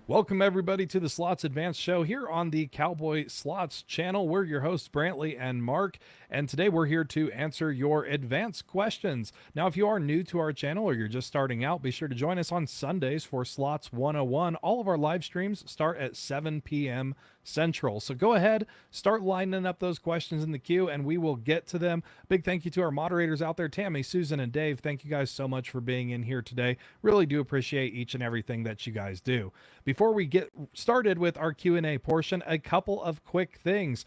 Welcome, everybody, to the Slots Advanced Show here on the Cowboy Slots channel. We're your hosts, Brantley and Mark, and today we're here to answer your advanced questions. Now, if you are new to our channel or you're just starting out, be sure to join us on Sundays for Slots 101. All of our live streams start at 7 p.m. Central. So go ahead, start lining up those questions in the queue, and we will get to them. Big thank you to our moderators out there, Tammy, Susan, and Dave. Thank you guys so much for being in here today. Really do appreciate each and everything that you guys do. Before we get started with our Q&A portion, a couple of quick things.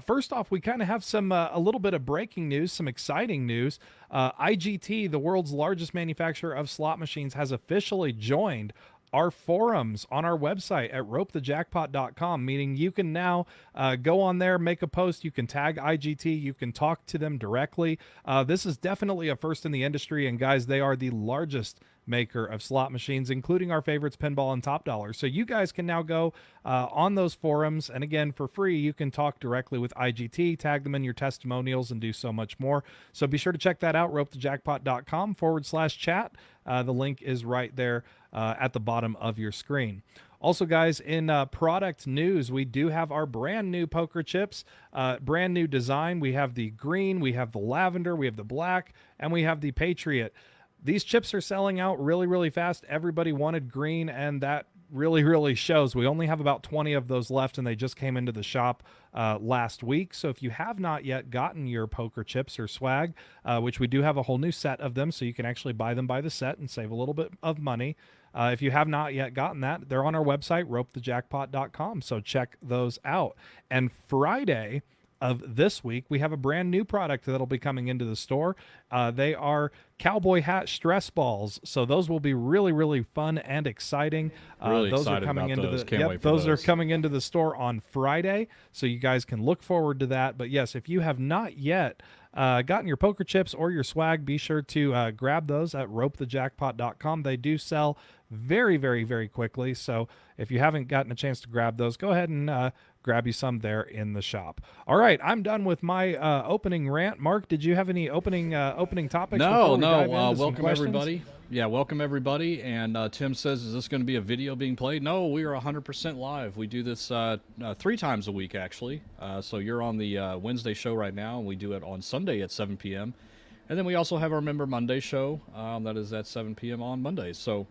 First off, we kind of have some a little bit of breaking news, some exciting news. IGT, the world's largest manufacturer of slot machines, has officially joined our forums on our website at ropethejackpot.com, meaning you can now go on there, make a post, you can tag IGT, you can talk to them directly. This is definitely a first in the industry, and guys, they are the largest maker of slot machines, including our favorites, Pinball and Top Dollar. So you guys can now go on those forums, and again, for free, you can talk directly with IGT, tag them in your testimonials, and do so much more. So be sure to check that out, ropethejackpot.com/chat. The link is right there at the bottom of your screen. Also, guys, in product news, we do have our brand new poker chips, brand new design. We have the green, we have the lavender, we have the black, and we have the Patriot. These chips are selling out really, really fast. Everybody wanted green, and that really shows. We only have about 20 of those left, and they just came into the shop last week. So if you have not yet gotten your poker chips or swag, which we do have a whole new set of them, so you can actually buy them by the set and save a little bit of money. If you have not yet gotten that, they're on our website, ropethejackpot.com, so check those out. And Friday of this week, we have a brand new product that'll be coming into the store. They are cowboy hat stress balls, so those will be really fun and exciting. Really those are excited coming about into those. the Can't wait for those are those. coming into the store on Friday, so you guys can look forward to that. But yes, if you have not yet gotten your poker chips or your swag, be sure to grab those at ropethejackpot.com. They do sell very quickly, so if you haven't gotten a chance to grab those, go ahead and grab you some there in the shop. All right, I'm done with my opening rant. Mark, did you have any opening topics before we dive into some welcome questions? everybody. Yeah, welcome everybody. And Tim says, is this going to be a video being played? No, we are 100% live. We do this 3 times a week, actually. So you're on the Wednesday show right now, and we do it on Sunday at 7 p.m. And then we also have our Member Monday show that is at 7 p.m. on Mondays. So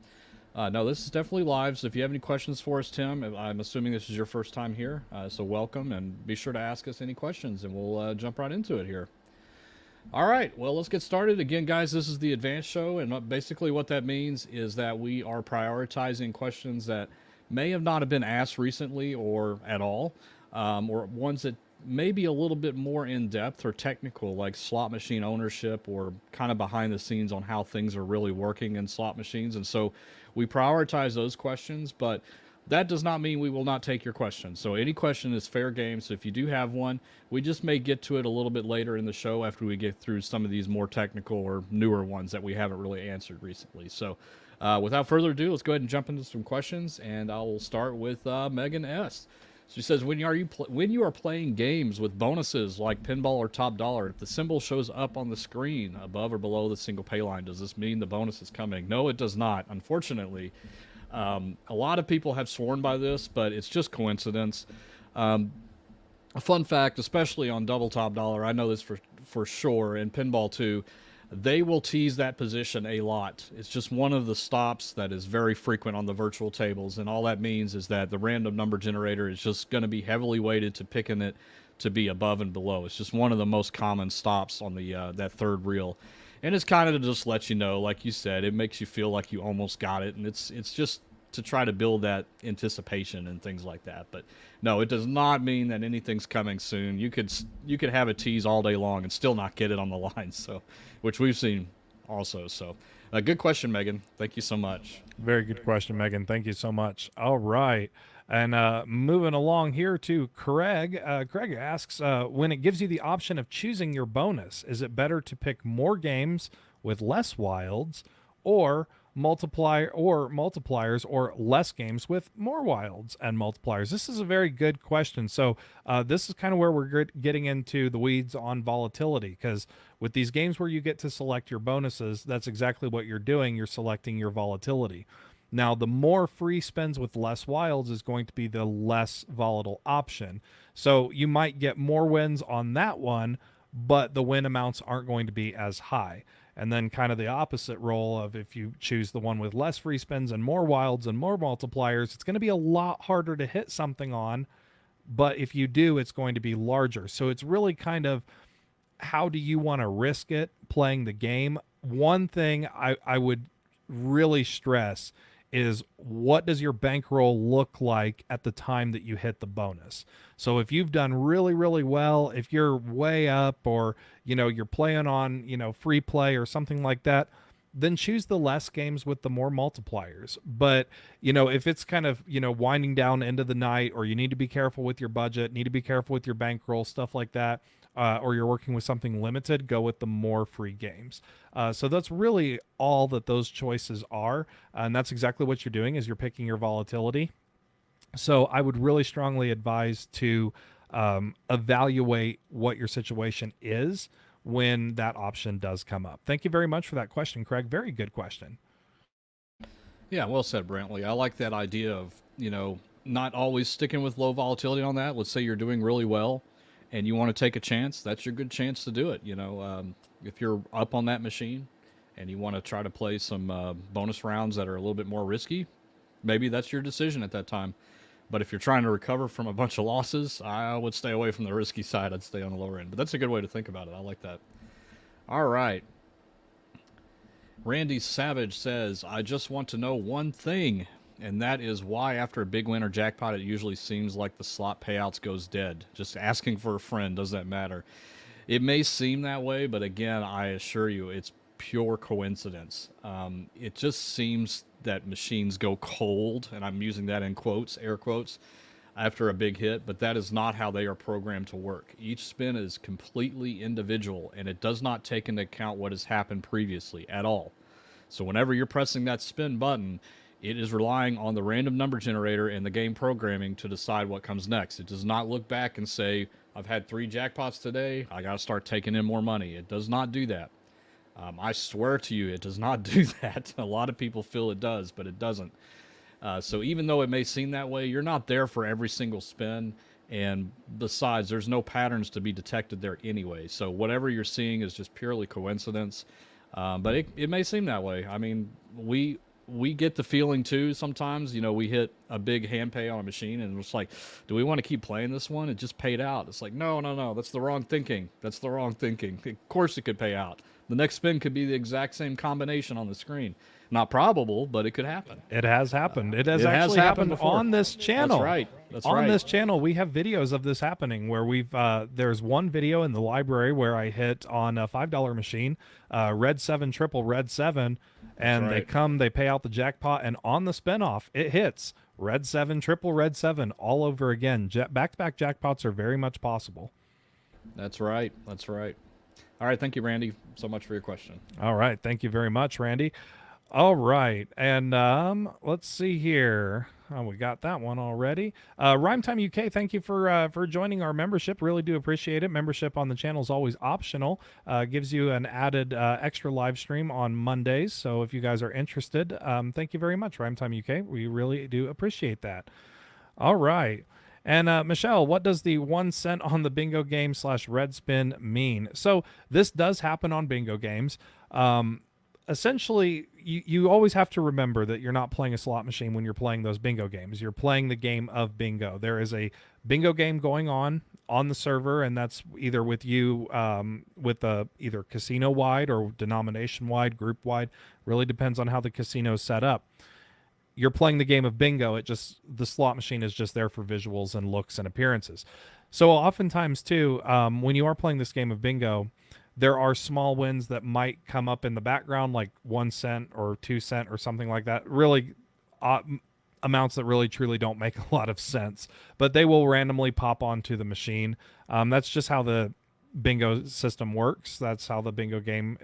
no, this is definitely live. So if you have any questions for us, Tim, I'm assuming this is your first time here. So welcome, and be sure to ask us any questions, and we'll jump right into it here. All right, well, let's get started. Again, guys, this is the advanced show, and basically what that means is that we are prioritizing questions that may have not have been asked recently or at all, or ones that may be a little bit more in-depth or technical, like slot machine ownership or kind of behind the scenes on how things are really working in slot machines. And so we prioritize those questions, but that does not mean we will not take your questions. So any question is fair game. So if you do have one, we just may get to it a little bit later in the show after we get through some of these more technical or newer ones that we haven't really answered recently. So without further ado, let's go ahead and jump into some questions, and I will start with Megan S. She says, when you are playing games with bonuses like Pinball or Top Dollar, if the symbol shows up on the screen above or below the single pay line, does this mean the bonus is coming? No, it does not, unfortunately. A lot of people have sworn by this, but it's just coincidence. A fun fact, especially on Double Top Dollar, I know this for sure, and Pinball too, they will tease that position a lot. It's just one of the stops that is very frequent on the virtual tables, and all that means is that the random number generator is just going to be heavily weighted to picking it to be above and below. It's just one of the most common stops on the that third reel. And it's kind of to just let you know, like you said, it makes you feel like you almost got it, and it's just to try to build that anticipation and things like that. But no, it does not mean that anything's coming soon. You could have a tease all day long and still not get it on the line, so which we've seen also. So good question, Megan. Thank you so much. Very good question, Megan. Thank you so much. All right. And moving along here to Craig. Craig asks, when it gives you the option of choosing your bonus, is it better to pick more games with less wilds or multipliers or less games with more wilds and multipliers? This is a very good question. So this is kind of where we're getting into the weeds on volatility, because with these games where you get to select your bonuses, that's exactly what you're doing. You're selecting your volatility. Now, the more free spins with less wilds is going to be the less volatile option. So you might get more wins on that one, but the win amounts aren't going to be as high. And then kind of the opposite role of if you choose the one with less free spins and more wilds and more multipliers, it's going to be a lot harder to hit something on. But if you do, it's going to be larger. So it's really kind of how do you want to risk it playing the game? One thing I would really stress is what does your bankroll look like at the time that you hit the bonus? So if you've done really, really well, if you're way up or, you're playing on, free play or something like that, then choose the less games with the more multipliers. But, if it's kind of, winding down into the night, or you need to be careful with your budget, need to be careful with your bankroll, stuff like that, or you're working with something limited, go with the more free games. So that's really all that those choices are. And that's exactly what you're doing is you're picking your volatility. So I would really strongly advise to evaluate what your situation is when that option does come up. Thank you very much for that question, Craig. Very good question. Yeah, well said, Brantley. I like that idea of, not always sticking with low volatility on that. Let's say you're doing really well and you want to take a chance. That's your good chance to do it. If you're up on that machine and you want to try to play some bonus rounds that are a little bit more risky, maybe that's your decision at that time. But if you're trying to recover from a bunch of losses, I would stay away from the risky side. I'd stay on the lower end. But that's a good way to think about it. I like that. All right. Randy Savage says, I just want to know one thing, and that is why after a big win or jackpot, it usually seems like the slot payouts goes dead. Just asking for a friend, does that matter? It may seem that way, but again, I assure you, it's pure coincidence. It just seems that machines go cold, and I'm using that in quotes, air quotes, after a big hit, but that is not how they are programmed to work. Each spin is completely individual, and it does not take into account what has happened previously at all. So whenever you're pressing that spin button, it is relying on the random number generator and the game programming to decide what comes next. It does not look back and say, I've had 3 jackpots today, I got to start taking in more money. It does not do that. I swear to you, it does not do that. A lot of people feel it does, but it doesn't. So even though it may seem that way, you're not there for every single spin. And besides, there's no patterns to be detected there anyway. So whatever you're seeing is just purely coincidence. But it may seem that way. I mean, we get the feeling too sometimes, we hit a big hand pay on a machine and it's like, do we want to keep playing this one? It just paid out. It's like, no, that's the wrong thinking. That's the wrong thinking. Of course it could pay out. The next spin could be the exact same combination on the screen. Not probable, but it could happen. It has happened. It has actually happened on this channel. That's right. That's on right. this channel, we have videos of this happening where we've there's one video in the library where I hit on a $5 machine, red 7 triple red 7, and they pay out the jackpot, and on the spinoff it hits red 7 triple red 7 all over again. Back-to-back jackpots are very much possible. That's right. That's right. All right, thank you, Randy, so much for your question. All right, thank you very much, Randy. All right, and let's see here. Oh, we got that one already. Rhyme Time UK, thank you for joining our membership. Really do appreciate it. Membership on the channel is always optional. Gives you an added extra live stream on Mondays. So if you guys are interested, thank you very much, Rhyme Time UK. We really do appreciate that. All right. And Michelle, what does the 1 cent on the bingo game / red spin mean? So this does happen on bingo games. Essentially, you always have to remember that you're not playing a slot machine when you're playing those bingo games. You're playing the game of bingo. There is a bingo game going on the server, and that's either with you with either casino-wide or denomination-wide, group-wide. Really depends on how the casino is set up. You're playing the game of bingo. The slot machine is just there for visuals and looks and appearances. So oftentimes too, when you are playing this game of bingo, there are small wins that might come up in the background, like 1 cent or 2 cent or something like that. Really amounts that really truly don't make a lot of sense, but they will randomly pop onto the machine. That's just how the bingo system works. That's how the bingo game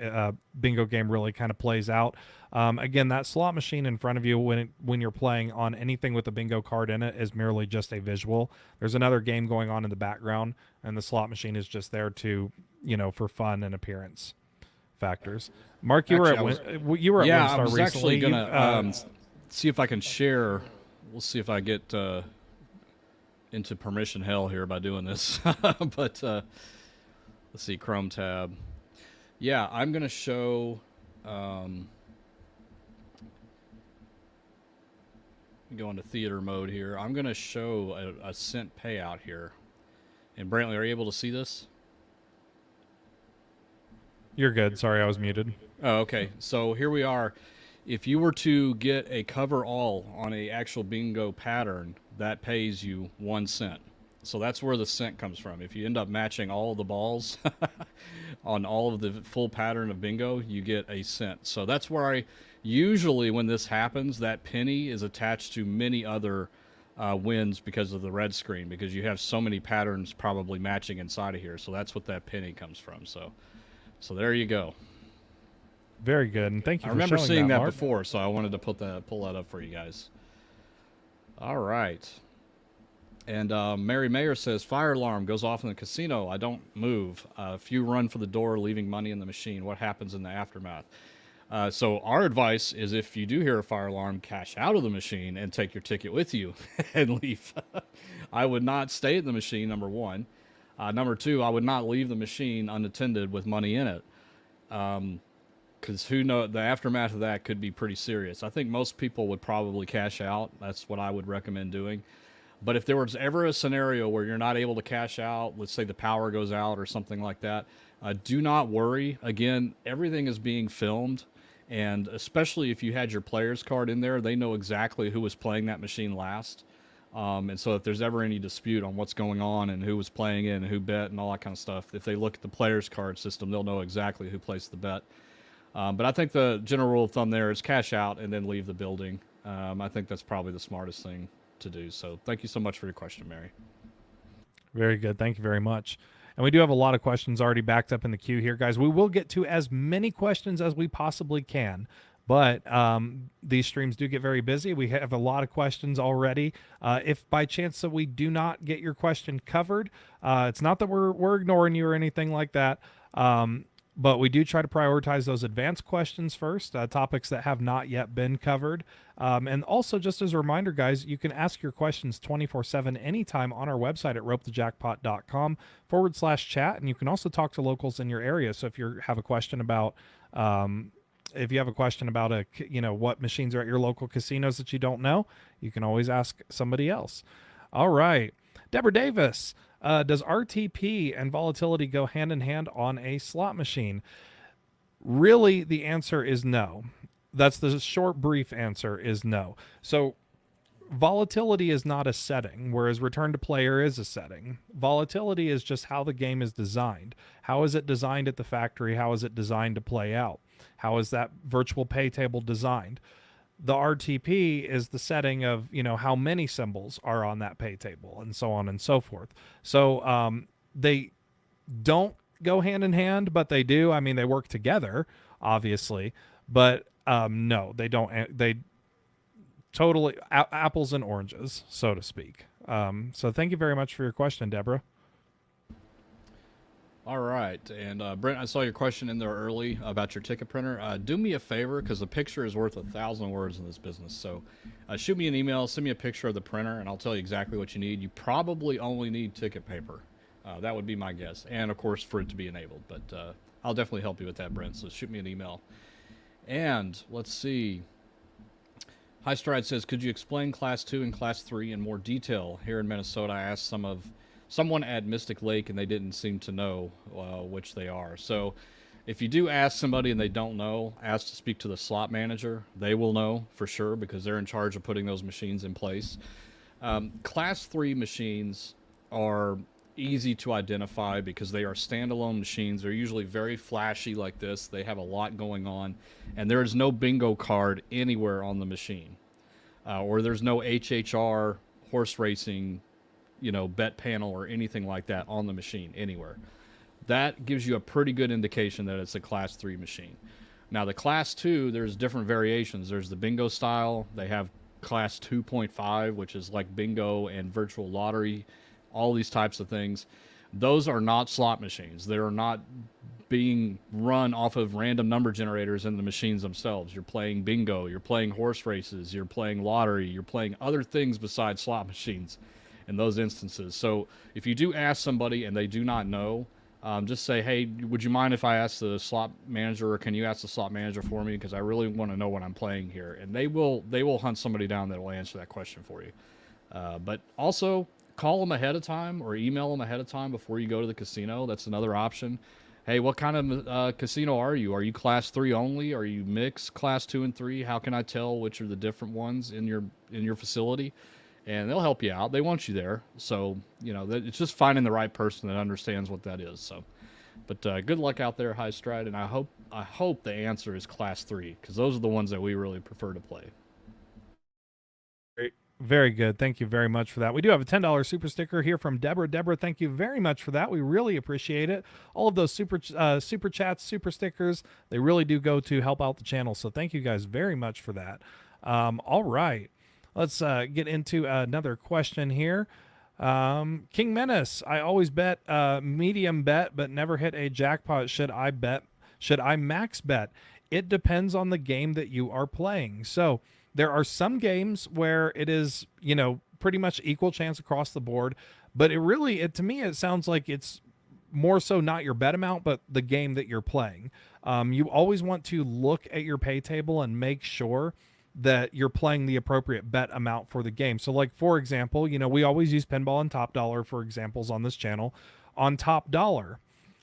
really kind of plays out. Again, that slot machine in front of you when you're playing on anything with a bingo card in it is merely just a visual. There's another game going on in the background, and the slot machine is just there to, for fun and appearance factors. Mark, you were at WinStar recently. I was actually gonna see if I can share. We'll see if I get into permission hell here by doing this. But let's see, Chrome tab. Yeah, I'm going to show... go into theater mode here. I'm going to show a cent payout here. And Brantley, are you able to see this? You're good. Sorry, I was muted. Oh, okay. So here we are. If you were to get a cover all on a actual bingo pattern, that pays you 1 cent. So that's where the cent comes from. If you end up matching all of the balls on all of the full pattern of bingo, you get a cent. So that's where usually when this happens, that penny is attached to many other wins because of the red screen, because you have so many patterns probably matching inside of here. So that's what that penny comes from. So there you go. Very good, and thank you. I for remember showing seeing that Mark. before, so I wanted to pull that up for you guys. All right. And Mary Mayer says, fire alarm goes off in the casino. I don't move. A few run for the door, leaving money in the machine. What happens in the aftermath? So our advice is, if you do hear a fire alarm, cash out of the machine and take your ticket with you and leave. I would not stay at the machine, number one. Number two, I would not leave the machine unattended with money in it. Because who knows, the aftermath of that could be pretty serious. I think most people would probably cash out. That's what I would recommend doing. But if there was ever a scenario where you're not able to cash out, let's say the power goes out or something like that, do not worry. Again, everything is being filmed. And especially if you had your player's card in there, they know exactly who was playing that machine last. And so if there's ever any dispute on what's going on and who was playing it and who bet and all that kind of stuff, if they look at the player's card system, they'll know exactly who placed the bet. But I think the general rule of thumb there is cash out and then leave the building. I think that's probably the smartest thing to do. So thank you so much for your question, Mary. Very good. Thank you very much. And we do have a lot of questions already backed up in the queue here, guys. We will get to as many questions as we possibly can, but these streams do get very busy. We have a lot of questions already. If by chance that we do not get your question covered, it's not that we're ignoring you or anything like that. But we do try to prioritize those advanced questions first, topics that have not yet been covered. And also, just as a reminder, guys, you can ask your questions 24/7 anytime on our website at ropethejackpot.com/chat. And you can also talk to locals in your area. So if you have a question about what machines are at your local casinos that you don't know, you can always ask somebody else. All right. Deborah Davis. Does RTP and volatility go hand in hand on a slot machine? Really, the answer is no. That's the short, brief answer is no. So volatility is not a setting, whereas return to player is a setting. Volatility is just how the game is designed. How is it designed at the factory? How is it designed to play out? How is that virtual pay table designed? The RTP is the setting of, how many symbols are on that pay table and so on and so forth. So they don't go hand in hand, but they do. I mean, they work together, obviously, but no, they don't. They totally apples and oranges, so to speak. So thank you very much for your question, Deborah. All right, and Brent, I saw your question in there early about your ticket printer. Do me a favor, because a picture is worth 1,000 words in this business. So shoot me an email, send me a picture of the printer, and I'll tell you exactly what you need. You probably only need ticket paper. That would be my guess, and of course for it to be enabled. But I'll definitely help you with that, Brent. So shoot me an email. And let's see. High Stride says, could you explain Class 2 and Class 3 in more detail? Here in Minnesota, I asked someone at Mystic Lake, and they didn't seem to know which they are. So if you do ask somebody and they don't know, ask to speak to the slot manager. They will know for sure, because they're in charge of putting those machines in place. Class 3 machines are easy to identify because they are standalone machines. They're usually very flashy like this. They have a lot going on, and there is no bingo card anywhere on the machine, or there's no HHR horse racing bet panel or anything like that on the machine anywhere. That gives you a pretty good indication that it's a Class 3 machine. Now the Class 2, there's different variations. There's the bingo style. They have Class 2.5, which is like bingo and virtual lottery, all these types of things. Those are not slot machines. They're not being run off of random number generators in the machines themselves. You're playing bingo, you're playing horse races, you're playing lottery, you're playing other things besides slot machines in those instances. So if you do ask somebody and they do not know, just say, hey, would you mind if I ask the slot manager, or can you ask the slot manager for me? Because I really want to know what I'm playing here. And they will hunt somebody down that will answer that question for you. But also call them ahead of time or email them ahead of time before you go to the casino. That's another option. Hey, what kind of casino are you? Are you class 3 only? Are you mixed class 2 and 3? How can I tell which are the different ones in your facility? And they'll help you out. They want you there. So, it's just finding the right person that understands what that is. So, but good luck out there, High Stride, and I hope the answer is class 3, because those are the ones that we really prefer to play. Very good. Thank you very much for that. We do have a $10 super sticker here from Deborah. Deborah, thank you very much for that. We really appreciate it. All of those super chats, super stickers, they really do go to help out the channel. So thank you guys very much for that. All right. Let's get into another question here. King Menace, I always bet medium bet, but never hit a jackpot. Should I max bet? It depends on the game that you are playing. So there are some games where it is, pretty much equal chance across the board, but to me, it sounds like it's more so not your bet amount, but the game that you're playing. You always want to look at your pay table and make sure that you're playing the appropriate bet amount for the game. So like, for example, we always use Pinball and Top Dollar for examples on this channel. On Top Dollar,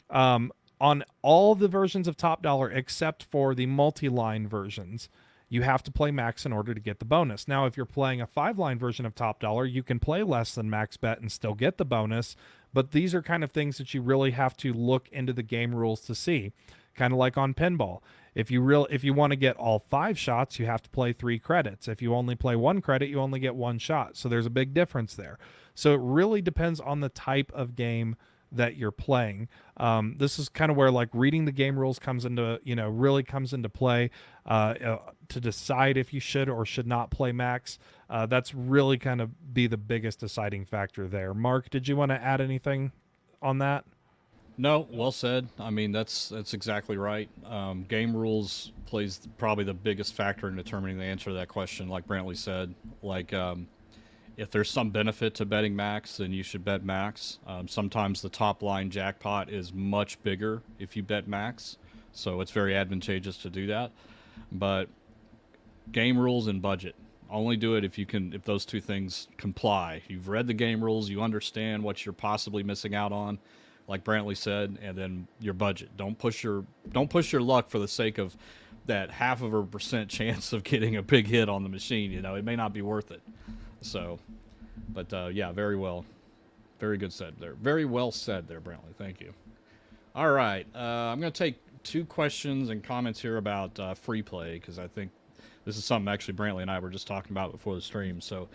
on all the versions of Top Dollar except for the multi-line versions, you have to play max in order to get the bonus. Now, if you're playing a 5-line version of Top Dollar, you can play less than max bet and still get the bonus, but these are kind of things that you really have to look into the game rules to see. Kind of like on Pinball. If you want to get all 5 shots, you have to play 3 credits. If you only play 1 credit, you only get 1 shot. So there's a big difference there. So it really depends on the type of game that you're playing. This is kind of where like reading the game rules comes into play to decide if you should or should not play max. That's really kind of be the biggest deciding factor there. Mark, did you want to add anything on that? No, well said. I mean, that's exactly right. Game rules plays probably the biggest factor in determining the answer to that question. Like Brantley said, like if there's some benefit to betting max, then you should bet max. Sometimes the top line jackpot is much bigger if you bet max, so it's very advantageous to do that. But game rules and budget. Only do it if those two things comply. You've read the game rules, you understand what you're possibly missing out on, like Brantley said, and then your budget. Don't push your luck for the sake of that 0.5% chance of getting a big hit on the machine. It may not be worth it. So, but yeah, very well. Very good said there. Very well said there, Brantley. Thank you. All right. I'm going to take 2 questions and comments here about free play, because I think this is something actually Brantley and I were just talking about before the stream. So,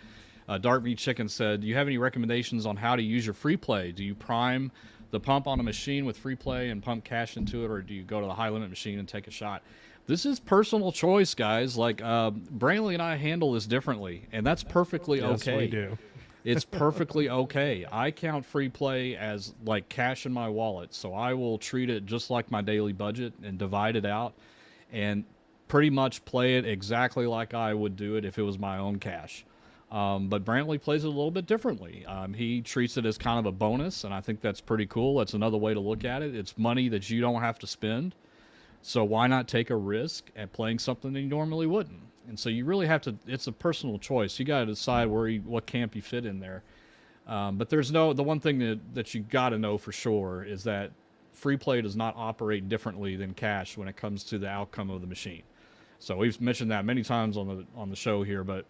Dart V Chicken said, do you have any recommendations on how to use your free play? Do you prime the pump on a machine with free play and pump cash into it, or do you go to the high limit machine and take a shot? This is personal choice, guys. Like, Brantley and I handle this differently, and that's perfectly okay. Yes, we do. It's perfectly okay. I count free play as like cash in my wallet, so I will treat it just like my daily budget and divide it out and pretty much play it exactly like I would do it if it was my own cash. But Brantley plays it a little bit differently. He treats it as kind of a bonus, and I think that's pretty cool. That's another way to look at it. It's money that you don't have to spend. So why not take a risk at playing something that you normally wouldn't? And so you really have to, it's a personal choice. You got to decide what camp you fit in there. But the one thing that you got to know for sure is that free play does not operate differently than cash when it comes to the outcome of the machine. So we've mentioned that many times on the show here, but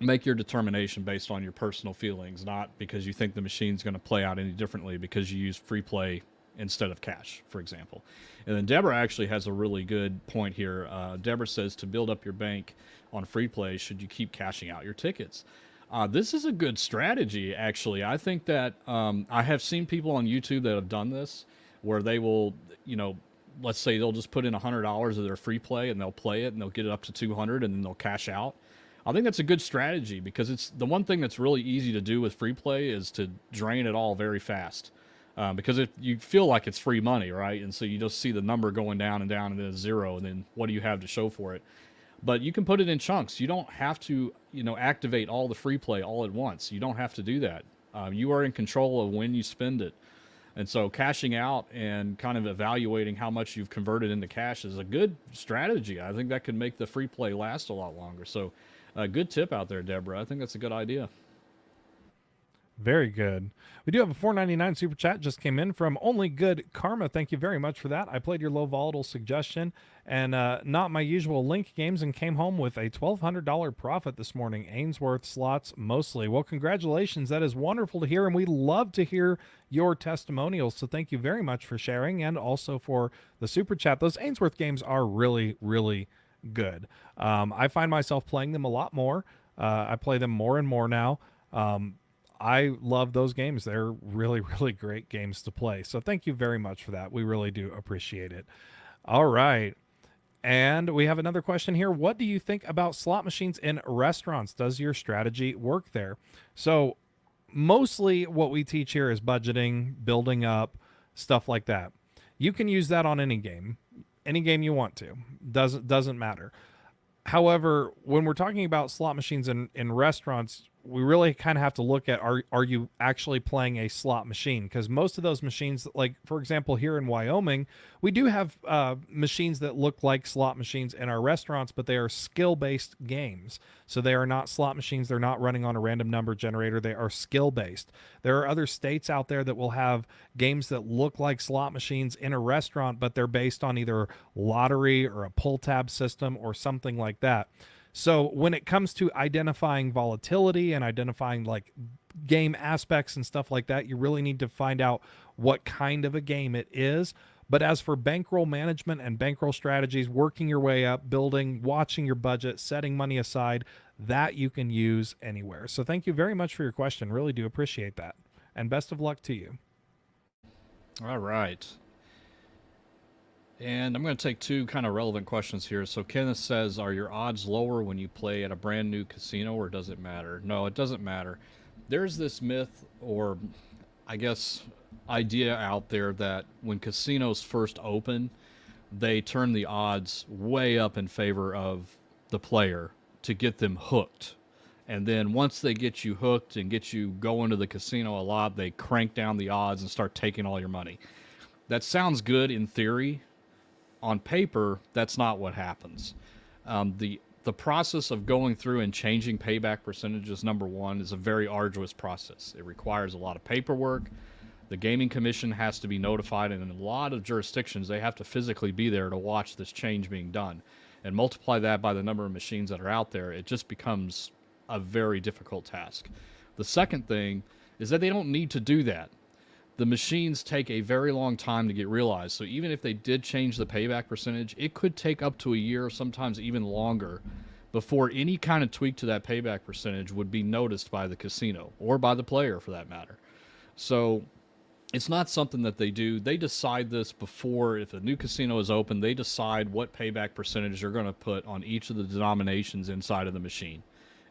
make your determination based on your personal feelings, not because you think the machine's going to play out any differently because you use free play instead of cash, for example. And then Deborah actually has a really good point here. Deborah says, to build up your bank on free play, should you keep cashing out your tickets? This is a good strategy, actually. I think that I have seen people on YouTube that have done this, where they will, let's say they'll just put in $100 of their free play and they'll play it and they'll get it up to 200 and then they'll cash out. I think that's a good strategy, because it's the one thing that's really easy to do with free play is to drain it all very fast. because you feel like it's free money, right? And so you just see the number going down and down, and then it's zero, and then what do you have to show for it? But you can put it in chunks. You don't have to, activate all the free play all at once. You don't have to do that. You are in control of when you spend it. And so cashing out and kind of evaluating how much you've converted into cash is a good strategy. I think that could make the free play last a lot longer. So a good tip out there, Deborah. I think that's a good idea. Very good. We do have a $4.99 super chat just came in from Only Good Karma. Thank you very much for that. I played your low volatile suggestion and not my usual link games and came home with a $1,200 profit this morning. Ainsworth slots mostly. Well, congratulations. That is wonderful to hear, and we love to hear your testimonials. So thank you very much for sharing and also for the super chat. Those Ainsworth games are really, really good. I find myself playing them a lot more. I play them more and more now. I love those games. They're really, really great games to play. So thank you very much for that. We really do appreciate it. All right. And we have another question here. What do you think about slot machines in restaurants? Does your strategy work there? So mostly what we teach here is budgeting, building up, stuff like that. You can use that on any game you want to. Doesn't matter. However, when we're talking about slot machines in restaurants, we really kind of have to look at are you actually playing a slot machine? Because most of those machines, like for example here in Wyoming, we do have machines that look like slot machines in our restaurants, but they are skill-based games. So they are not slot machines. They're not running on a random number generator. They are skill-based. There are other states out there that will have games that look like slot machines in a restaurant, but they're based on either lottery or a pull tab system or something like that. So when it comes to identifying volatility and identifying like game aspects and stuff like that, you really need to find out what kind of a game it is. But as for bankroll management and bankroll strategies, working your way up, building, watching your budget, setting money aside, that you can use anywhere. So thank you very much for your question. Really do appreciate that. And best of luck to you. All right. And I'm going to take two kind of relevant questions here. So Kenneth says, are your odds lower when you play at a brand new casino, or does it matter? No, it doesn't matter. There's this myth, or I guess idea out there, that when casinos first open, they turn the odds way up in favor of the player to get them hooked. And then once they get you hooked and get you going to the casino a lot, they crank down the odds and start taking all your money. That sounds good in theory. On paper, that's not what happens. The process of going through and changing payback percentages, number one, is a very arduous process. It requires a lot of paperwork. The gaming commission has to be notified, and in a lot of jurisdictions, they have to physically be there to watch this change being done. And multiply that by the number of machines that are out there, it just becomes a very difficult task. The second thing is that they don't need to do that. The machines take a very long time to get realized. So even if they did change the payback percentage, it could take up to a year, sometimes even longer, before any kind of tweak to that payback percentage would be noticed by the casino, or by the player for that matter. So it's not something that they do. They decide this before. If a new casino is open, they decide what payback percentage they're going to put on each of the denominations inside of the machine.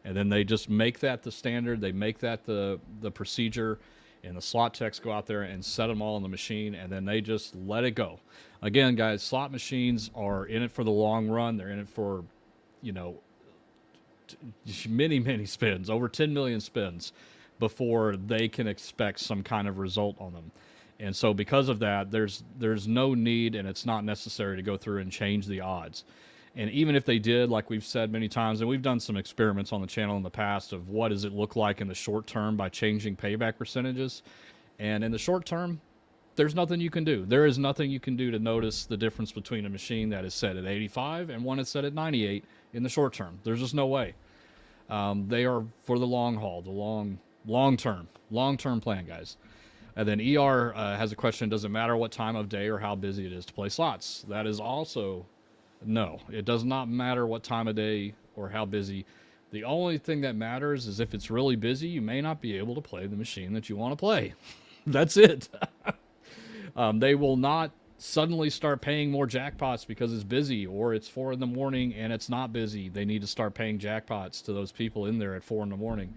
And then they just make that the standard. They make that the procedure. And the slot techs go out there and set them all on the machine, and then they just let it go. Again, guys, slot machines are in it for the long run. They're in it for, many, many spins, over 10 million spins, before they can expect some kind of result on them. And so because of that, there's no need, and it's not necessary to go through and change the odds. And even if they did, like we've said many times, and we've done some experiments on the channel in the past of what does it look like in the short term by changing payback percentages. And in the short term, there's nothing you can do. There is nothing you can do to notice the difference between a machine that is set at 85 and one that's set at 98 in the short term. There's just no way. They are for the long haul, the long-term plan, guys. And then ER has a question, does it matter what time of day or how busy it is to play slots? That is also... No, it does not matter what time of day or how busy. The only thing that matters is if it's really busy, you may not be able to play the machine that you want to play. That's it. They will not suddenly start paying more jackpots because it's busy, or it's 4 in the morning and it's not busy. They need to start paying jackpots to those people in there at 4 in the morning.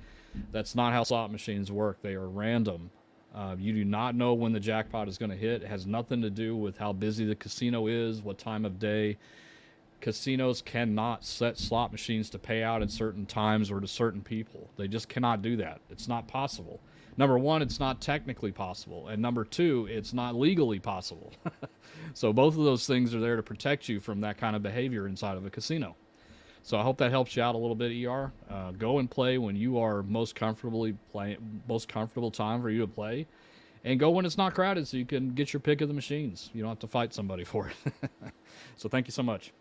That's not how slot machines work. They are random. You do not know when the jackpot is going to hit. It has nothing to do with how busy the casino is, what time of day. Casinos cannot set slot machines to pay out at certain times or to certain people. They just cannot do that. It's not possible. Number one, it's not technically possible. And number two, it's not legally possible. So both of those things are there to protect you from that kind of behavior inside of a casino. So I hope that helps you out a little bit, ER. Go and play when you are most comfortable time for you to play. And go when it's not crowded so you can get your pick of the machines. You don't have to fight somebody for it. So thank you so much.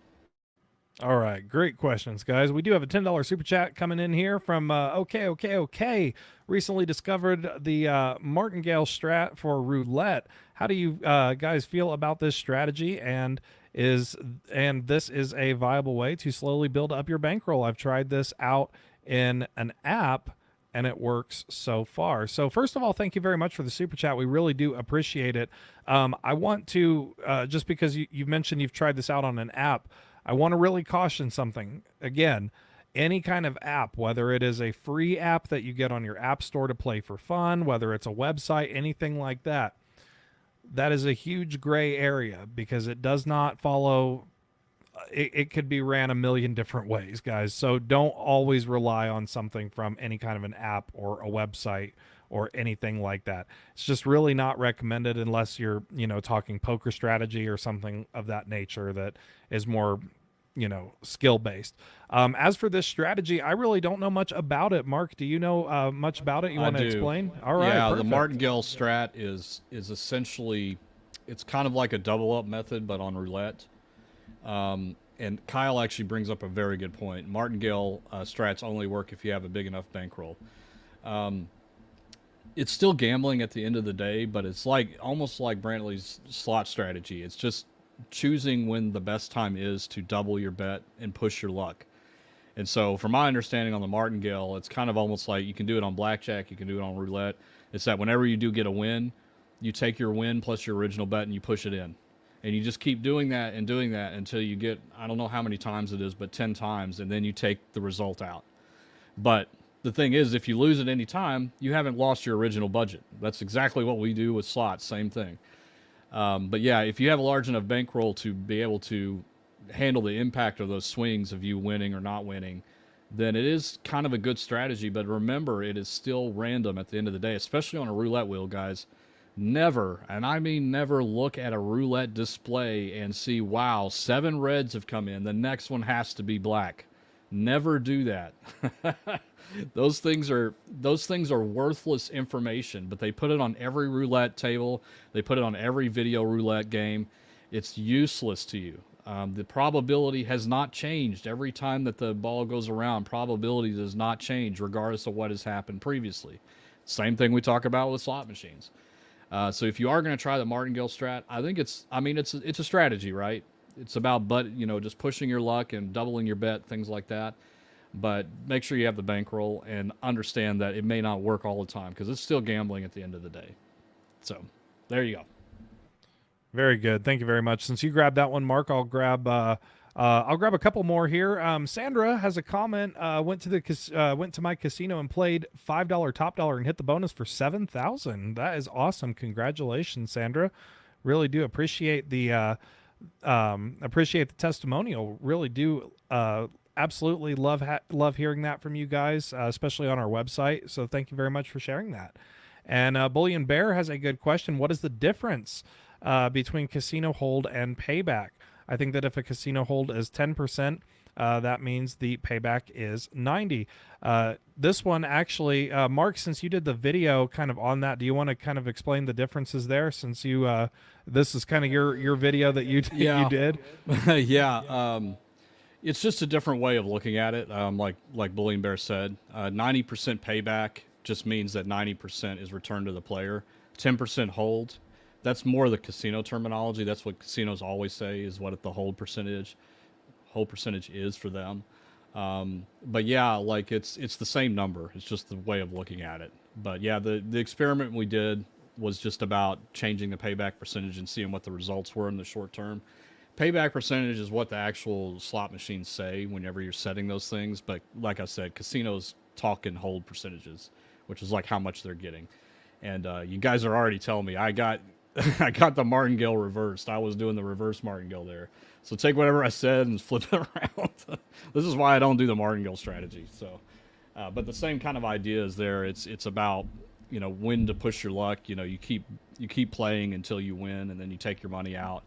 All right, great questions, guys. We do have a $10 super chat coming in here from okay. Recently discovered the Martingale strat for roulette. How do you guys feel about this strategy? And this is a viable way to slowly build up your bankroll. I've tried this out in an app, and it works so far. So first of all, thank you very much for the super chat. We really do appreciate it. I want to just because you mentioned you've tried this out on an app. I want to really caution something. Again, any kind of app, whether it is a free app that you get on your app store to play for fun, whether it's a website, anything like that, that is a huge gray area because it does not follow. It could be ran a million different ways, guys. So don't always rely on something from any kind of an app or a website or anything like that. It's just really not recommended unless you're, talking poker strategy or something of that nature that is more, skill based. As for this strategy, I really don't know much about it. Mark, do you know much about it? You want to explain? All right. Yeah, perfect. the Martingale strat is essentially, it's kind of like a double up method, but on roulette. And Kyle actually brings up a very good point. Martingale strats only work if you have a big enough bankroll. It's still gambling at the end of the day, but it's almost like Brantley's slot strategy. It's just choosing when the best time is to double your bet and push your luck. And so from my understanding on the Martingale, it's kind of almost like you can do it on blackjack, you can do it on roulette. It's that whenever you do get a win, you take your win plus your original bet and you push it in. And you just keep doing that until you get, I don't know how many times it is, but 10 times, and then you take the result out. But the thing is, if you lose at any time, you haven't lost your original budget. That's exactly what we do with slots, same thing. But yeah, if you have a large enough bankroll to be able to handle the impact of those swings of you winning or not winning, then it is kind of a good strategy. But remember, it is still random at the end of the day, especially on a roulette wheel, guys. Never, and I mean never, look at a roulette display and see, wow, 7 reds have come in. The next one has to be black. Never do that. Those things are worthless information, but they put it on every roulette table. They put it on every video roulette game. It's useless to you. The probability has not changed. Every time that the ball goes around, probability does not change regardless of what has happened previously. Same thing we talk about with slot machines. So if you are going to try the Martingale strat, I think it's a strategy, right? It's about, just pushing your luck and doubling your bet, things like that. But make sure you have the bankroll and understand that it may not work all the time because it's still gambling at the end of the day. So there you go. Very good. Thank you very much. Since you grabbed that one, Mark, I'll grab a couple more here. Sandra has a comment. Went to my casino and played $5 top dollar and hit the bonus for 7,000. That is awesome. Congratulations, Sandra. Really do appreciate the testimonial. Really do absolutely love hearing that from you guys, especially on our website. So thank you very much for sharing that. And Bullion Bear has a good question. What is the difference between casino hold and payback? I think that if a casino hold is 10%, that means the payback is 90. This one actually, Mark, since you did the video kind of on that, do you want to kind of explain the differences there? Since you, this is kind of your video that you Yeah. you did. Yeah. It's just a different way of looking at it. Like Bullion Bear said, 90% payback just means that 90% is returned to the player. 10% hold. That's more the casino terminology. That's what casinos always say is what the hold percentage is for them. But yeah, like it's the same number. It's just the way of looking at it. But yeah, the experiment we did was just about changing the payback percentage and seeing what the results were in the short term. Payback percentage is what the actual slot machines say whenever you're setting those things. But like I said, casinos talk in hold percentages, which is like how much they're getting. And you guys are already telling me I got I got the Martingale reversed. I was doing the reverse Martingale there. So take whatever I said and flip it around. This is why I don't do the Martingale strategy. So, but the same kind of idea is there. It's about, you know, when to push your luck. You know, you keep playing until you win, and then you take your money out.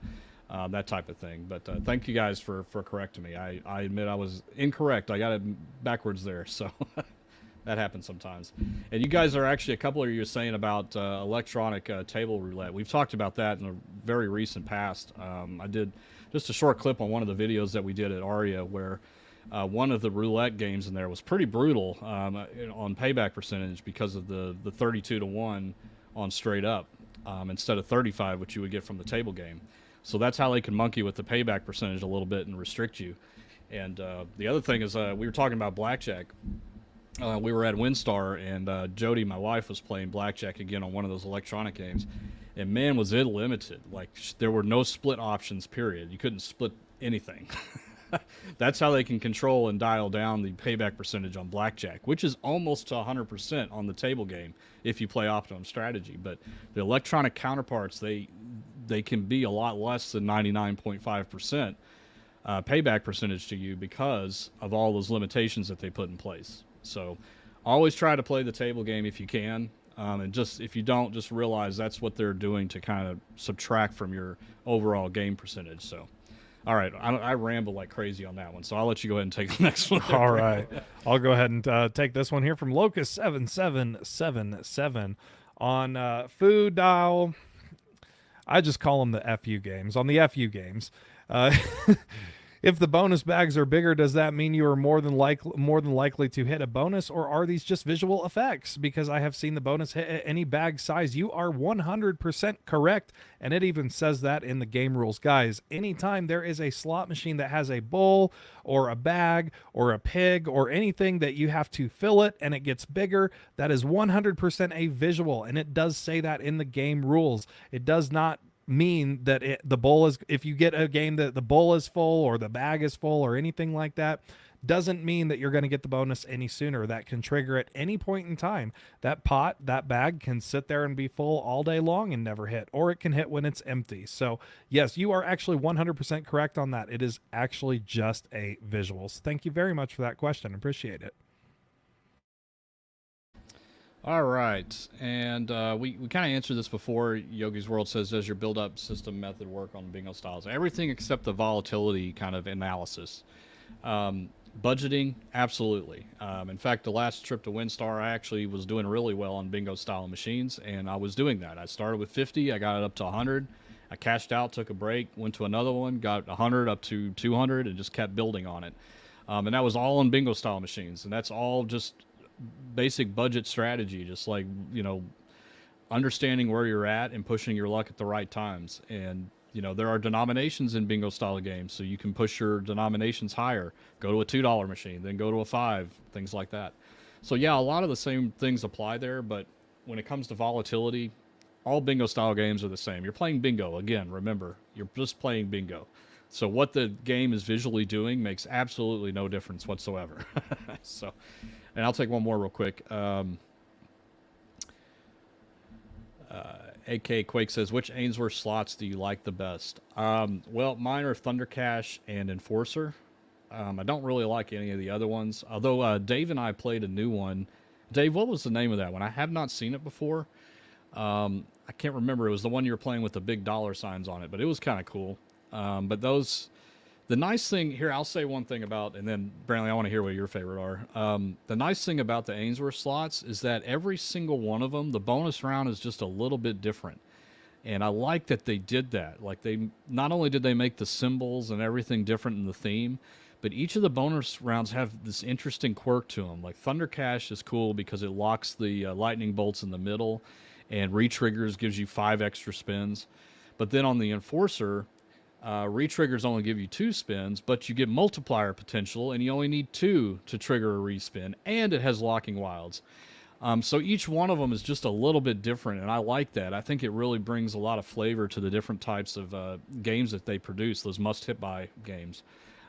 That type of thing. But thank you guys for correcting me. I admit I was incorrect. I got it backwards there. So that happens sometimes. And you guys are actually, a couple of you are saying about electronic table roulette. We've talked about that in a very recent past. I did just a short clip on one of the videos that we did at Aria where one of the roulette games in there was pretty brutal on payback percentage because of the 32-1 on straight up instead of 35, which you would get from the table game. So that's how they can monkey with the payback percentage a little bit and restrict you. And the other thing is we were talking about blackjack. We were at WinStar, and Jody, my wife, was playing blackjack again on one of those electronic games. And man, was it limited. Like, there were no split options, period. You couldn't split anything. That's how they can control and dial down the payback percentage on blackjack, which is almost to 100% on the table game if you play optimum strategy. But the electronic counterparts, they can be a lot less than 99.5% payback percentage to you because of all those limitations that they put in place. So always try to play the table game if you can. And just if you don't, just realize that's what they're doing to kind of subtract from your overall game percentage. So, all right, I ramble like crazy on that one. So I'll let you go ahead and take the next one. All right. I'll go ahead and take this one here from Locust7777 on Food Dial. I just call them the FU games. On the FU games, if the bonus bags are bigger, does that mean you are more than likely to hit a bonus, or are these just visual effects? Because I have seen the bonus hit at any bag size. You are 100% correct, and it even says that in the game rules. Guys, anytime there is a slot machine that has a bull or a bag or a pig or anything that you have to fill it and it gets bigger, that is 100% a visual, and it does say that in the game rules. It does not mean that the bowl is, if you get a game that the bowl is full or the bag is full or anything like that, doesn't mean that you're going to get the bonus any sooner. That can trigger at any point in time. That pot, that bag can sit there and be full all day long and never hit, or it can hit when it's empty. So yes, you are actually 100% correct on that. It is actually just a visual. So thank you very much for that question. Appreciate it. All right, and we kind of answered this before. Yogi's World says, does your build-up system method work on bingo styles? Everything except the volatility kind of analysis. Budgeting, absolutely. In fact, the last trip to WinStar, I actually was doing really well on bingo style machines, and I was doing that. I started with 50, I got it up to 100, I cashed out, took a break, went to another one, got 100 up to 200, and just kept building on it. And that was all on bingo style machines, and that's all just basic budget strategy, just like, you know, understanding where you're at and pushing your luck at the right times. And, you know, there are denominations in bingo style games, so you can push your denominations higher, go to a $2 machine, then go to a 5, things like that. So yeah, a lot of the same things apply there, but when it comes to volatility, all bingo style games are the same. You're playing bingo. Again, remember, you're just playing bingo. So what the game is visually doing makes absolutely no difference whatsoever. So, and I'll take one more real quick. AK Quake says, which Ainsworth slots do you like the best? Well, mine are Thunder Cash and Enforcer. I don't really like any of the other ones, although Dave and I played a new one. Dave, what was the name of that one? I have not seen it before. I can't remember. It was the one you were playing with the big dollar signs on it, but it was kind of cool. But those... The nice thing here, I'll say one thing about, and then Brantley, I want to hear what your favorite are. The nice thing about the Ainsworth slots is that every single one of them, the bonus round is just a little bit different. And I like that they did that. Like, they, not only did they make the symbols and everything different in the theme, but each of the bonus rounds have this interesting quirk to them. Like Thunder Cash is cool because it locks the lightning bolts in the middle, and re-triggers gives you 5 extra spins. But then on the Enforcer, re-triggers only give you 2 spins, but you get multiplier potential, and you only need 2 to trigger a re-spin, and it has locking wilds. So each one of them is just a little bit different, and I like that. I think it really brings a lot of flavor to the different types of games that they produce, those must-hit-by games.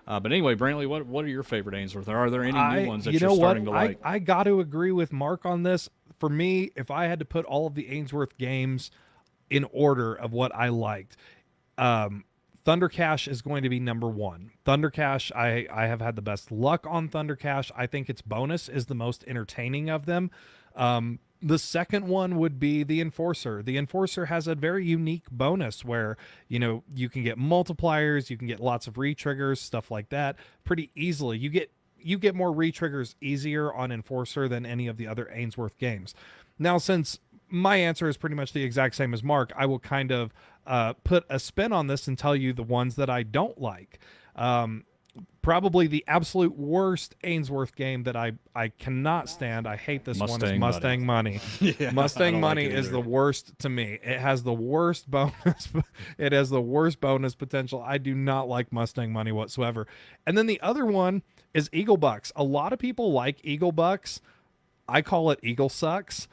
But anyway, Brantley, what are your favorite Ainsworth? Are there any new ones that you're starting to like? I got to agree with Mark on this. for me, if I had to put all of the Ainsworth games in order of what I liked, Thunder Cash is going to be number one. Thunder Cash, I have had the best luck on Thunder Cash. I think its bonus is the most entertaining of them. The second one would be the Enforcer. The Enforcer has a very unique bonus where, you can get multipliers, you can get lots of re-triggers, stuff like that pretty easily. You get more re-triggers easier on Enforcer than any of the other Ainsworth games. Now, since my answer is pretty much the exact same as Mark, I will kind of put a spin on this and tell you the ones that I don't like. Probably the absolute worst Ainsworth game that I cannot stand. I hate this one is Mustang Money. Yeah, Mustang Money like is the worst to me. It has the worst bonus. It has the worst bonus potential. I do not like Mustang Money whatsoever. And then the other one is Eagle Bucks. A lot of people like Eagle Bucks. I call it Eagle Sucks.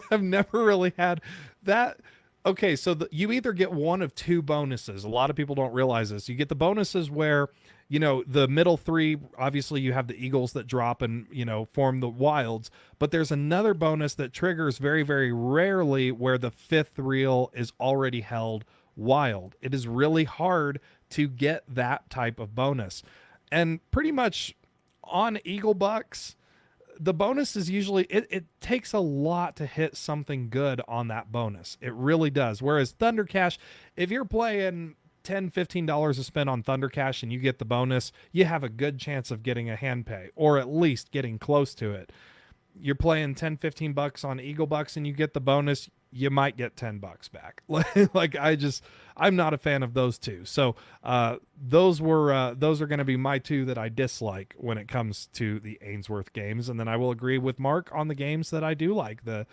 I've never really had that. Okay, so you either get one of two bonuses. A lot of people don't realize this. You get the bonuses where, the middle three, obviously you have the Eagles that drop and, form the Wilds, but there's another bonus that triggers very, very rarely where the fifth reel is already held Wild. It is really hard to get that type of bonus. And pretty much on Eagle Bucks, the bonus is usually, it takes a lot to hit something good on that bonus. It really does. Whereas Thunder Cash, if you're playing $10, $15 a spin on Thunder Cash and you get the bonus, you have a good chance of getting a hand pay, or at least getting close to it. You're playing 10, 15 bucks on Eagle Bucks and you get the bonus, you might get 10 bucks back. I'm not a fan of those two. So those are going to be my two that I dislike when it comes to the Ainsworth games. And then I will agree with Mark on the games that I do like, the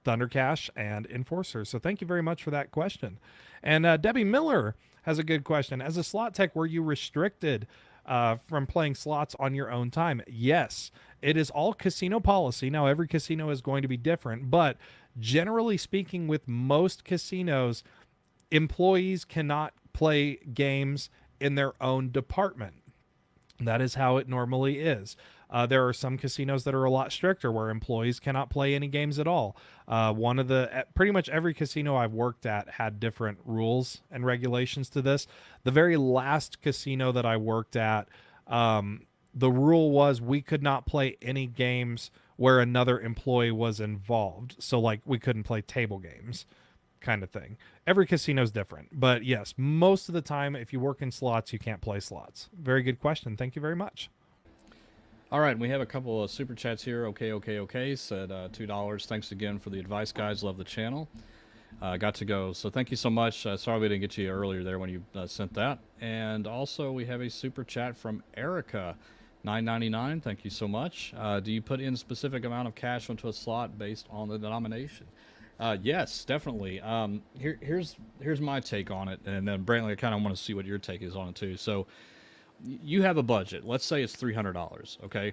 Thunder Cash and Enforcer. So thank you very much for that question. And Debbie Miller has a good question. As a slot tech, were you restricted from playing slots on your own time? Yes, it is all casino policy. Now, every casino is going to be different, but generally speaking, with most casinos, employees cannot play games in their own department. That is how it normally is. There are some casinos that are a lot stricter where employees cannot play any games at all. Pretty much every casino I've worked at had different rules and regulations to this. The very last casino that I worked at, the rule was we could not play any games where another employee was involved. So we couldn't play table games kind of thing. Every casino is different, but yes, most of the time, if you work in slots, you can't play slots. Very good question. Thank you very much. All right, we have a couple of super chats here. Okay, said $2. Thanks again for the advice, guys. Love the channel. Got to go. So thank you so much. Sorry we didn't get you earlier there when you sent that. And also we have a super chat from Erica, $9.99. Thank you so much. Do you put in a specific amount of cash onto a slot based on the denomination? Yes, definitely. Here's my take on it, and then Brantley, I kind of want to see what your take is on it too. So you have a budget. Let's say it's $300. Okay.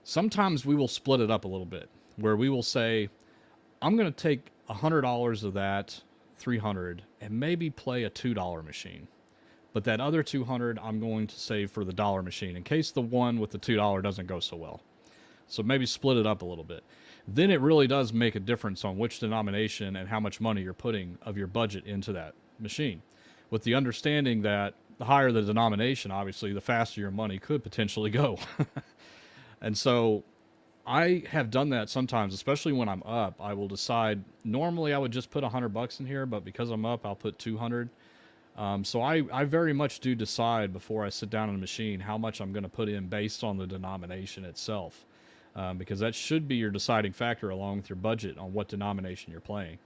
Sometimes we will split it up a little bit, where we will say, I'm going to take $100 of that 300 and maybe play a $2 machine. But that other 200 I'm going to save for the dollar machine in case the one with the $2 doesn't go so well. So maybe split it up a little bit. Then it really does make a difference on which denomination and how much money you're putting of your budget into that machine. With the understanding that the higher the denomination, obviously, the faster your money could potentially go. And so I have done that sometimes, especially when I'm up. I will decide, normally I would just put $100 in here, but because I'm up, I'll put 200. So I very much do decide before I sit down on a machine how much I'm going to put in based on the denomination itself. Because that should be your deciding factor along with your budget on what denomination you're playing.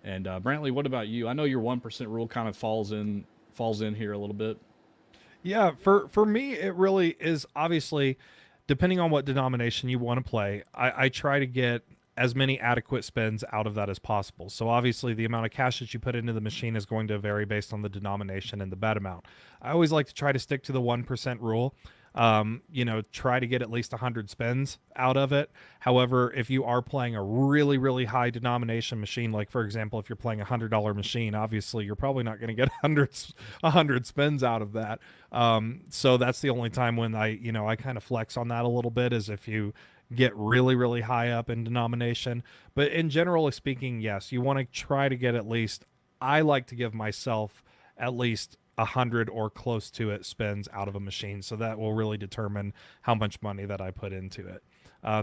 And Brantley, what about you? I know your 1% rule kind of falls in here a little bit. Yeah, for me, it really is obviously depending on what denomination you want to play. I try to get as many adequate spends out of that as possible. So obviously the amount of cash that you put into the machine is going to vary based on the denomination and the bet amount. I always like to try to stick to the 1% rule. Try to get at least 100 spins out of it. However, if you are playing a really, really high denomination machine, like for example, if you're playing $100 machine, obviously you're probably not going to get 100 spins out of that. So that's the only time when I kind of flex on that a little bit, is if you get really, really high up in denomination. But in general speaking, yes, you want to try to get at least, I like to give myself at least 100 or close to it spins out of a machine. So that will really determine how much money that I put into it.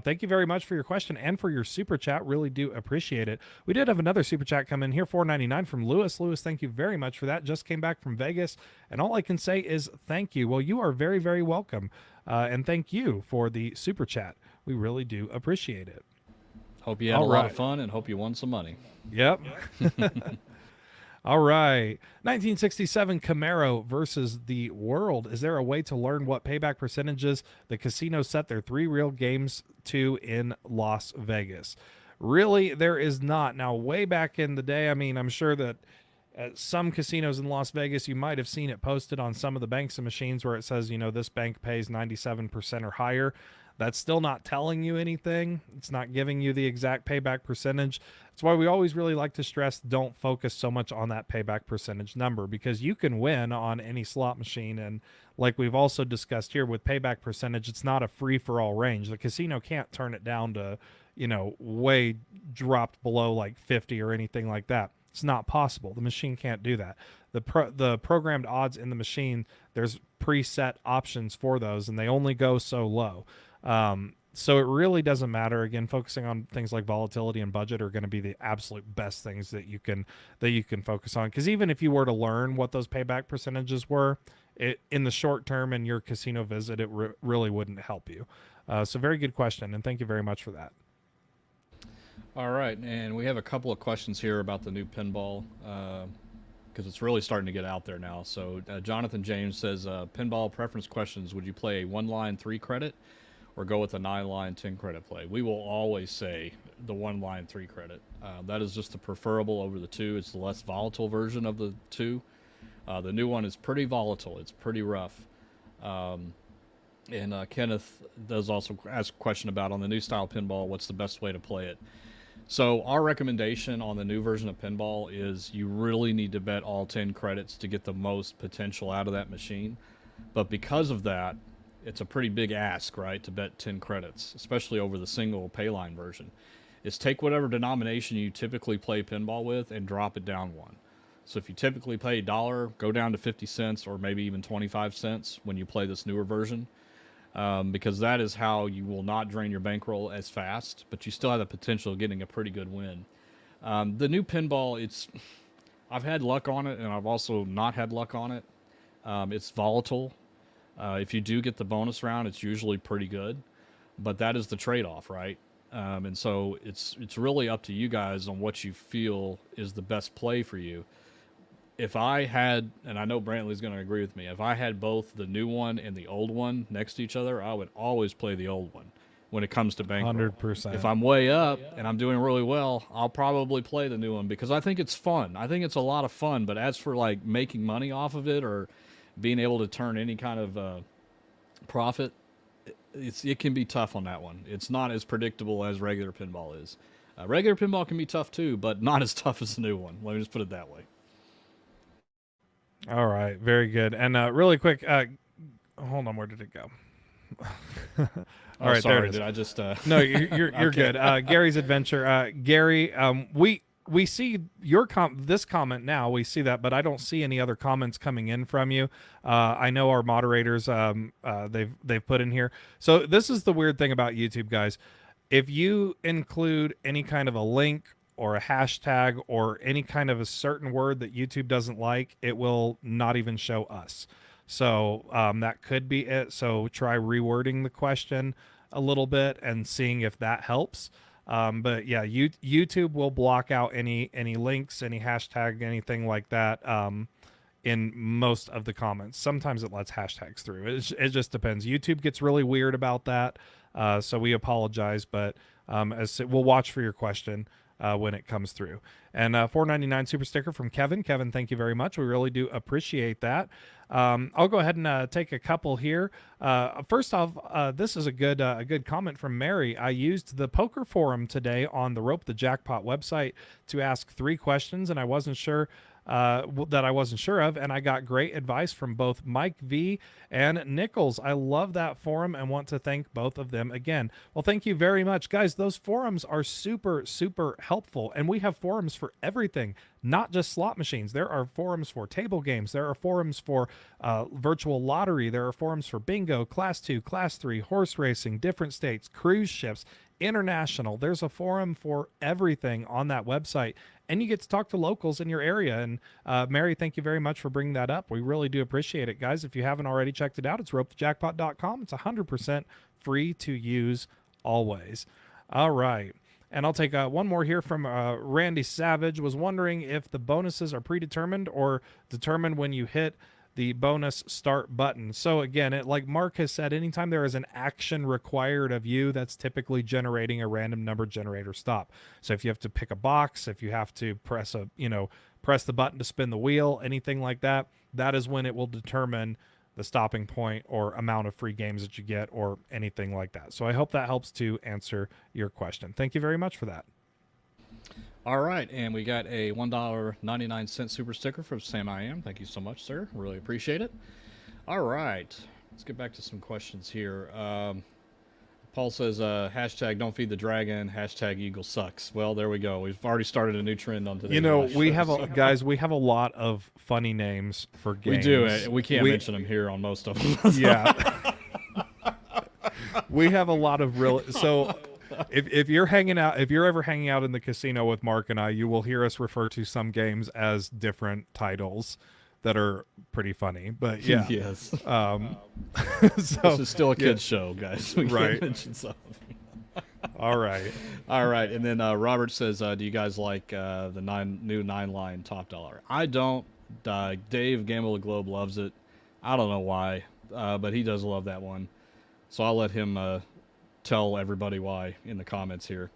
Thank you very much for your question and for your super chat. Really do appreciate it. We did have another super chat come in here, $4.99 from Lewis. Lewis, thank you very much for that. Just came back from Vegas, and all I can say is thank you. Well, you are very, very welcome, and thank you for the super chat. We really do appreciate it. Hope you had a lot of fun and hope you won some money. Yep. All right. 1967 Camaro versus the World. Is there a way to learn what payback percentages the casino set their 3 real games to in Las Vegas? Really, there is not. Now, way back in the day, I mean, I'm sure that at some casinos in Las Vegas, you might have seen it posted on some of the banks and machines where it says, you know, this bank pays 97% or higher. That's still not telling you anything. It's not giving you the exact payback percentage. That's why we always really like to stress, don't focus so much on that payback percentage number, because you can win on any slot machine. And like we've also discussed here with payback percentage, it's not a free for all range. The casino can't turn it down to, you know, way dropped below like 50 or anything like that. It's not possible. The machine can't do that. The programmed odds in the machine, there's preset options for those, and they only go so low. So it really doesn't matter. Again, focusing on things like volatility and budget are going to be the absolute best things that you can focus on. Because even if you were to learn what those payback percentages were, in the short term in your casino visit, it really wouldn't help you. So very good question, and thank you very much for that. All right, and we have a couple of questions here about the new pinball, because it's really starting to get out there now. So Jonathan James says, pinball preference questions, would you play a 1-line 3 credit or go with a 9-line 10 credit play? We will always say the 1-line 3 credit. That is just the preferable over the 2. It's the less volatile version of the 2. The new one is pretty volatile. It's pretty rough. And Kenneth does also ask a question about, on the new style pinball, what's the best way to play it? So our recommendation on the new version of pinball is you really need to bet all 10 credits to get the most potential out of that machine. But because of that, it's a pretty big ask, right, to bet 10 credits, especially over the single payline version. Is take whatever denomination you typically play pinball with and drop it down 1. So if you typically pay $1, go down to 50 cents or maybe even 25 cents when you play this newer version. Because that is how you will not drain your bankroll as fast, but you still have the potential of getting a pretty good win. The new pinball, I've had luck on it, and I've also not had luck on it. It's volatile. If you do get the bonus round, it's usually pretty good, but that is the trade-off, right? And so it's really up to you guys on what you feel is the best play for you. If I had, and I know Brantley's going to agree with me, if I had both the new one and the old one next to each other, I would always play the old one when it comes to bankroll. 100%. If I'm way up and I'm doing really well, I'll probably play the new one because I think it's fun. I think it's a lot of fun, but as for like making money off of it or being able to turn any kind of profit, it can be tough on that one. It's not as predictable as regular pinball is. Regular pinball can be tough too, but not as tough as the new one. Let me just put it that way. All right, very good. And really quick, hold on, where did it go? All right, sorry, there it is. Did I just? No, you're Okay. good. Gary's adventure. Gary, we see your this comment now. We see that, but I don't see any other comments coming in from you. I know our moderators. They've put in here. So this is the weird thing about YouTube, guys. If you include any kind of a link or a hashtag or any kind of a certain word that YouTube doesn't like, it will not even show us. So that could be it. So try rewording the question a little bit and seeing if that helps. But yeah, YouTube will block out any links, any hashtag, anything like that in most of the comments. Sometimes it lets hashtags through. It just depends. YouTube gets really weird about that. So we apologize, but we'll watch for your question when it comes through. And $4.99 super sticker from Kevin. Kevin, thank you very much. We really do appreciate that. I'll go ahead and take a couple here. First off, this is a good comment from Mary. I used the poker forum today on the Rope the Jackpot website to ask 3 questions, and I wasn't sure that I wasn't sure of, and I got great advice from both Mike V and Nichols. I love that forum and want to thank both of them again. Well, thank you very much, guys. Those forums are super, super helpful, and we have forums for everything, not just slot machines. There are forums for table games. There are forums for virtual lottery. There are forums for bingo, class 2, class 3, horse racing, different states, cruise ships, international. There's a forum for everything on that website, and you get to talk to locals in your area. And Mary, thank you very much for bringing that up. We really do appreciate it, guys. If you haven't already checked it out, it's ropethejackpot.com. It's 100% free to use always. All right. And I'll take one more here from Randy Savage. Was wondering if the bonuses are predetermined or determined when you hit the bonus start button. So again, like Mark has said, anytime there is an action required of you, that's typically generating a random number generator stop. So if you have to pick a box, if you have to press the button to spin the wheel, anything like that, that is when it will determine the stopping point or amount of free games that you get or anything like that. So I hope that helps to answer your question. Thank you very much for that. All right, and we got a $1.99 super sticker from Sam I Am. Thank you so much, sir. Really appreciate it. All right, let's get back to some questions here. Paul says, hashtag don't feed the dragon, hashtag Eagle sucks. Well, there we go. We've already started a new trend on today's we have guys, we have a lot of funny names for games. We do. We can't mention them here on most of them. Yeah. We have a lot of real. So if you're ever hanging out in the casino with Mark and I, you will hear us refer to some games as different titles that are pretty funny. But yeah. Yes. So this is still a kid's show, guys. We can't mention something. All right. And then Robert says, do you guys like the new 9-line top dollar? I don't. Dave Gamble the Globe loves it. I don't know why, but he does love that one. So I'll let him tell everybody why in the comments here.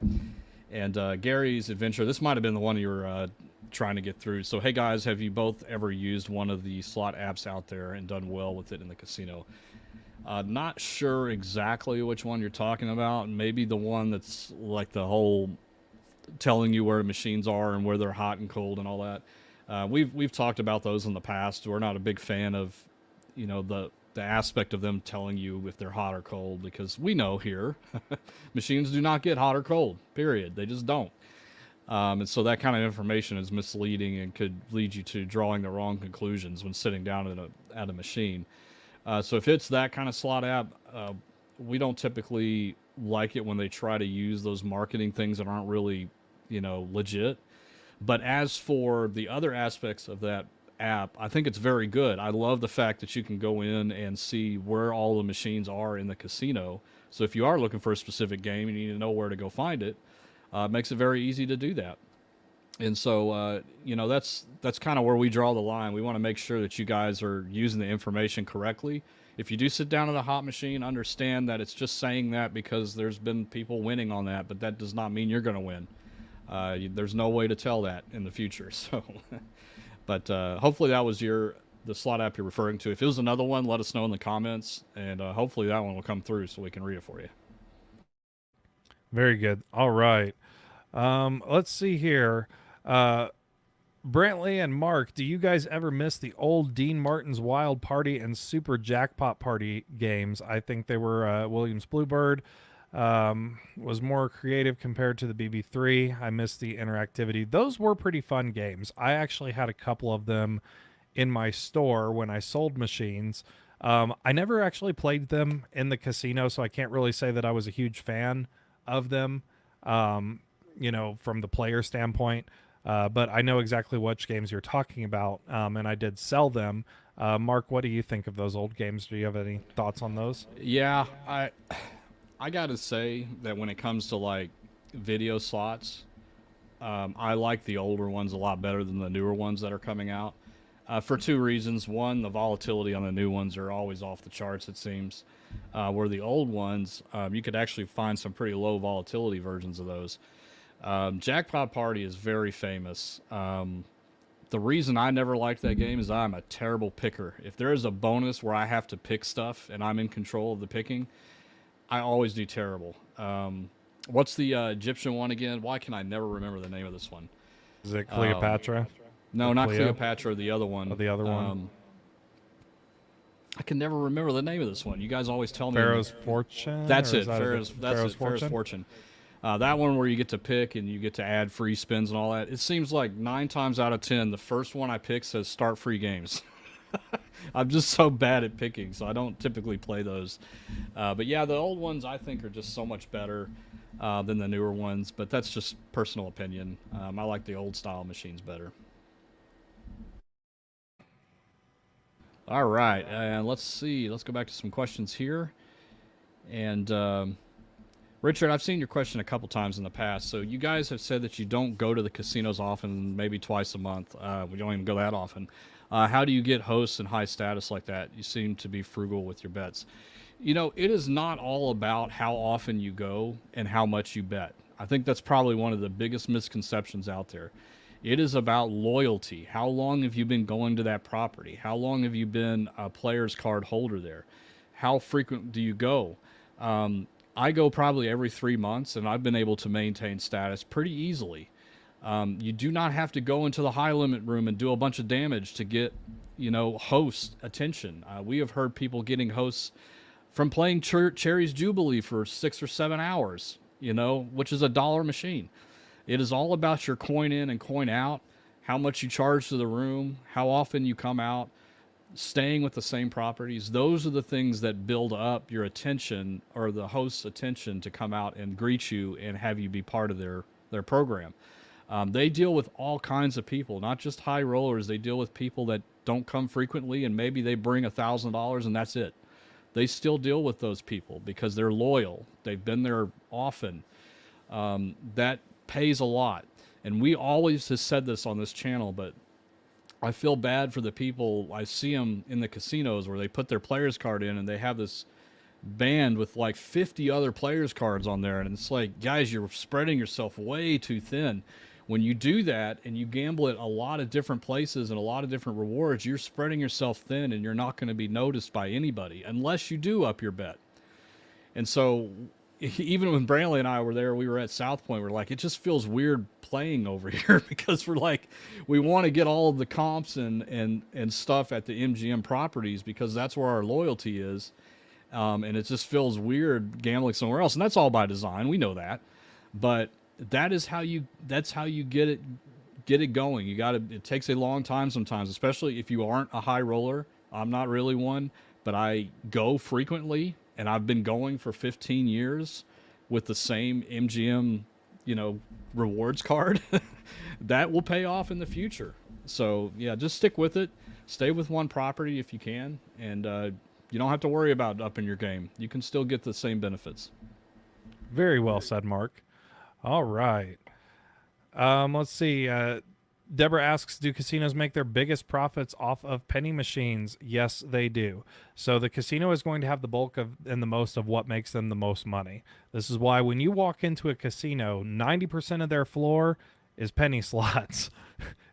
And Gary's Adventure, this might have been the one you were trying to get through. So, hey guys, have you both ever used one of the slot apps out there and done well with it in the casino? Not sure exactly which one you're talking about. Maybe the one that's like the whole telling you where machines are and where they're hot and cold and all that. We've talked about those in the past. We're not a big fan of, the aspect of them telling you if they're hot or cold, because we know here machines do not get hot or cold, period. They just don't. And so that kind of information is misleading and could lead you to drawing the wrong conclusions when sitting down at a machine. So if it's that kind of slot app, we don't typically like it when they try to use those marketing things that aren't really, legit. But as for the other aspects of that app, I think it's very good. I love the fact that you can go in and see where all the machines are in the casino. So if you are looking for a specific game and you need to know where to go find it, it makes it very easy to do that. And so, that's kind of where we draw the line. We want to make sure that you guys are using the information correctly. If you do sit down at a hot machine, understand that it's just saying that because there's been people winning on that, but that does not mean you're going to win. There's no way to tell that in the future. So, but hopefully that was the slot app you're referring to. If it was another one, let us know in the comments, and hopefully that one will come through so we can read it for you. Very good. All right. Let's see here. Brantley and Mark, do you guys ever miss the old Dean Martin's Wild Party and Super Jackpot Party games? I think they were Williams Bluebird. Was more creative compared to the BB3. I missed the interactivity. Those were pretty fun games. I actually had a couple of them in my store when I sold machines. I never actually played them in the casino, so I can't really say that I was a huge fan of them, from the player standpoint. But I know exactly which games you're talking about, and I did sell them. Mark, what do you think of those old games? Do you have any thoughts on those? Yeah, I gotta say that when it comes to like video slots, I like the older ones a lot better than the newer ones that are coming out, for two reasons. One, the volatility on the new ones are always off the charts, it seems, where the old ones, you could actually find some pretty low volatility versions of those. Jackpot Party is very famous. The reason I never liked that game is I'm a terrible picker. If there is a bonus where I have to pick stuff and I'm in control of the picking, I always do terrible. What's the Egyptian one again? Why can I never remember the name of this one? Is it Cleopatra? No, Or not Cleo? Cleopatra. The other one. Oh, the other one. I can never remember the name of this one. You guys always tell me. Pharaoh's Fortune? That's or it. is that Pharaoh's Fortune. That one where you get to pick and you get to add free spins and all that. It seems like 9 times out of 10, the first one I pick says start free games. I'm just so bad at picking, so I don't typically play those. But yeah, the old ones I think are just so much better than the newer ones. But that's just personal opinion. I like the old style machines better. All right, and let's see. Let's go back to some questions here. And Richard, I've seen your question a couple times in the past. So you guys have said that you don't go to the casinos often, maybe twice a month. We don't even go that often. How do you get hosts and high status like that? You seem to be frugal with your bets. You know, it is not all about how often you go and how much you bet. I think that's probably one of the biggest misconceptions out there. It is about loyalty. How long have you been going to that property? How long have you been a player's card holder there? How frequent do you go? I go probably every 3 months, and I've been able to maintain status pretty easily. You do not have to go into the high limit room and do a bunch of damage to get, host attention. We have heard people getting hosts from playing Cherry's Jubilee for 6 or 7 hours, which is $1 machine. It is all about your coin in and coin out, how much you charge to the room, how often you come out, staying with the same properties. Those are the things that build up your attention, or the host's attention, to come out and greet you and have you be part of their program. They deal with all kinds of people, not just high rollers. They deal with people that don't come frequently, and maybe they bring $1,000 and that's it. They still deal with those people because they're loyal. They've been there often. That pays a lot. And we always have said this on this channel, but I feel bad for the people. I see them in the casinos where they put their player's card in and they have this band with like 50 other players' cards on there. And it's like, guys, you're spreading yourself way too thin. When you do that and you gamble at a lot of different places and a lot of different rewards, you're spreading yourself thin and you're not going to be noticed by anybody unless you do up your bet. And so even when Brantley and I were there, we were at South Point, we're like, it just feels weird playing over here because we're like, we want to get all of the comps and stuff at the MGM properties because that's where our loyalty is. And it just feels weird gambling somewhere else. And that's all by design. We know that. But that's how you get it going. It takes a long time sometimes, especially if you aren't a high roller. I'm not really one, but I go frequently. And I've been going for 15 years with the same MGM, rewards card. That will pay off in the future. So, yeah, just stick with it. Stay with one property if you can. And you don't have to worry about upping your game. You can still get the same benefits. Very well said, Mark. All right. Let's see. Deborah asks, do casinos make their biggest profits off of penny machines? Yes, they do. So the casino is going to have the bulk of and the most of what makes them the most money. This is why when you walk into a casino, 90% of their floor is penny slots.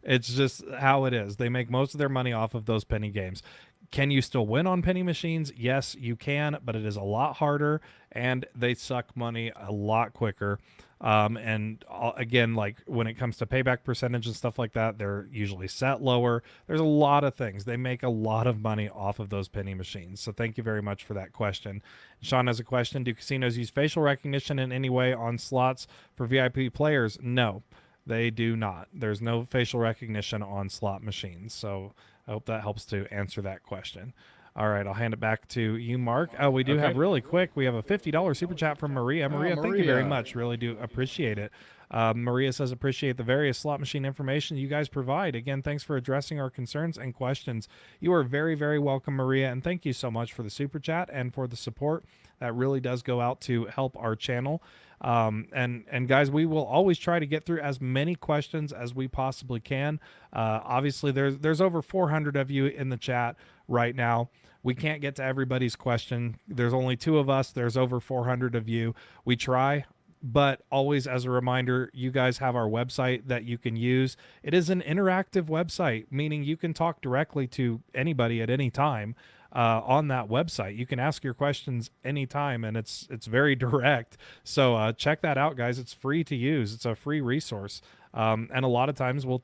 It's just how it is. They make most of their money off of those penny games. Can you still win on penny machines? Yes, you can, but it is a lot harder and they suck money a lot quicker. Again, like when it comes to payback percentage and stuff like that, they're usually set lower. There's a lot of things. They make a lot of money off of those penny machines. So thank you very much for that question. Sean has a question. Do casinos use facial recognition in any way on slots for VIP players? No, they do not. There's no facial recognition on slot machines. So I hope that helps to answer that question. All right, I'll hand it back to you, Mark. Oh, we do have really quick. We have a $50 super chat from Maria. Maria, thank you very much. Really do appreciate it. Maria says, appreciate the various slot machine information you guys provide. Again, thanks for addressing our concerns and questions. You are very, very welcome, Maria, and thank you so much for the super chat and for the support. That really does go out to help our channel. And guys, we will always try to get through as many questions as we possibly can. Obviously, there's over 400 of you in the chat right now. We can't get to everybody's question. There's only 2 of us. There's over 400 of you. We try, but always as a reminder, you guys have our website that you can use. It is an interactive website, meaning you can talk directly to anybody at any time. on that website. You can ask your questions anytime, and it's very direct. So check that out, guys. It's free to use. It's a free resource. And a lot of times we'll,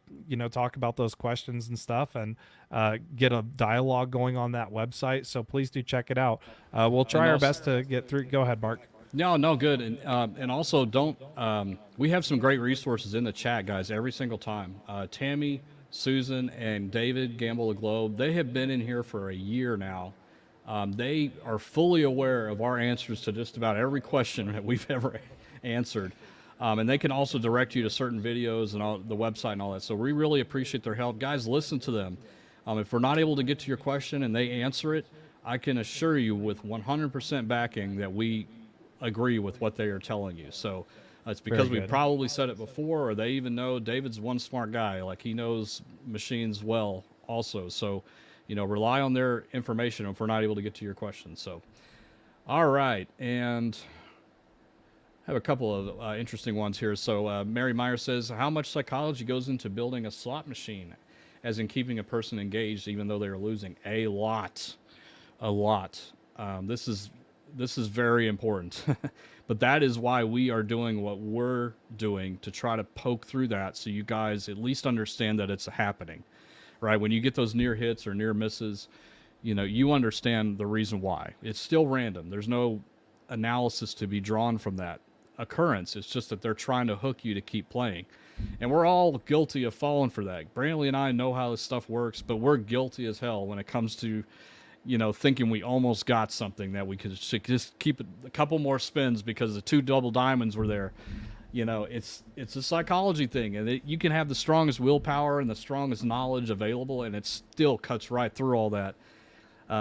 talk about those questions and stuff, and get a dialogue going on that website. So please do check it out. We'll try our best to get through. Go ahead, Mark. No, good. And also don't, we have some great resources in the chat, guys, every single time. Tammy, Susan, and David Gamble the Globe, they have been in here for a year now. They are fully aware of our answers to just about every question that we've ever answered. And they can also direct you to certain videos and all the website and all that. So we really appreciate their help. Guys, listen to them. If we're not able to get to your question and they answer it, I can assure you with 100% backing that we agree with what they are telling you. So it's because we probably said it before, or they even know David's one smart guy. Like, he knows machines well also. So, rely on their information if we're not able to get to your questions. So, all right. And I have a couple of interesting ones here. So Mary Meyer says, how much psychology goes into building a slot machine, as in keeping a person engaged even though they are losing? A lot. This is very important. But that is why we are doing what we're doing, to try to poke through that, so you guys at least understand that it's happening, right? When you get those near hits or near misses, you understand the reason why. It's still random. There's no analysis to be drawn from that occurrence. It's just that they're trying to hook you to keep playing. And we're all guilty of falling for that. Brantley and I know how this stuff works, but we're guilty as hell when it comes to thinking we almost got something, that we could just keep a couple more spins because the 2 double diamonds were there. It's a psychology thing, and you can have the strongest willpower and the strongest knowledge available, and it still cuts right through all that.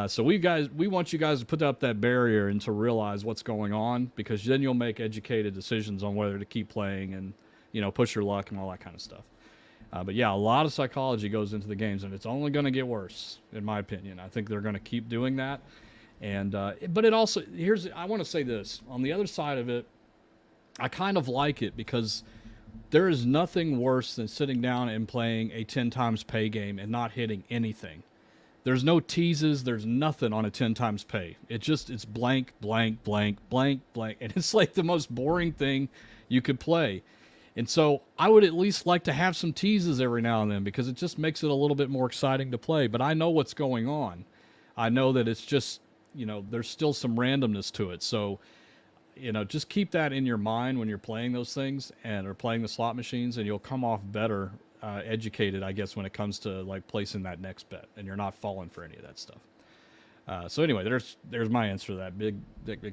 So we want you guys to put up that barrier and to realize what's going on, because then you'll make educated decisions on whether to keep playing and, push your luck and all that kind of stuff. But yeah, a lot of psychology goes into the games, and it's only going to get worse, in my opinion. I think they're going to keep doing that. And but it also, I want to say this. On the other side of it, I kind of like it, because there is nothing worse than sitting down and playing a 10 times pay game and not hitting anything. There's no teases. There's nothing on a 10 times pay. It's blank, blank, blank, blank, blank. And it's like the most boring thing you could play. And so I would at least like to have some teases every now and then, because it just makes it a little bit more exciting to play. But I know what's going on. I know that it's just, there's still some randomness to it. So, just keep that in your mind when you're playing those things or playing the slot machines, and you'll come off better educated, I guess, when it comes to like placing that next bet, and you're not falling for any of that stuff. So anyway, there's my answer to that big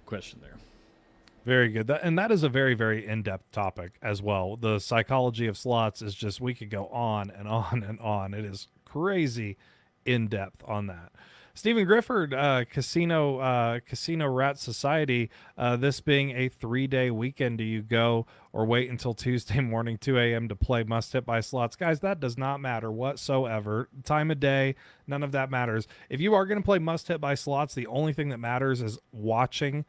question there. Very good. And that is a very, very in-depth topic as well. The psychology of slots is just, we could go on and on and on. It is crazy in-depth on that. Stephen Grifford, Casino Rat Society, this being a 3-day weekend, do you go or wait until Tuesday morning, 2 a.m. to play must hit by slots? Guys, that does not matter whatsoever. Time of day, none of that matters. If you are going to play must hit by slots, the only thing that matters is watching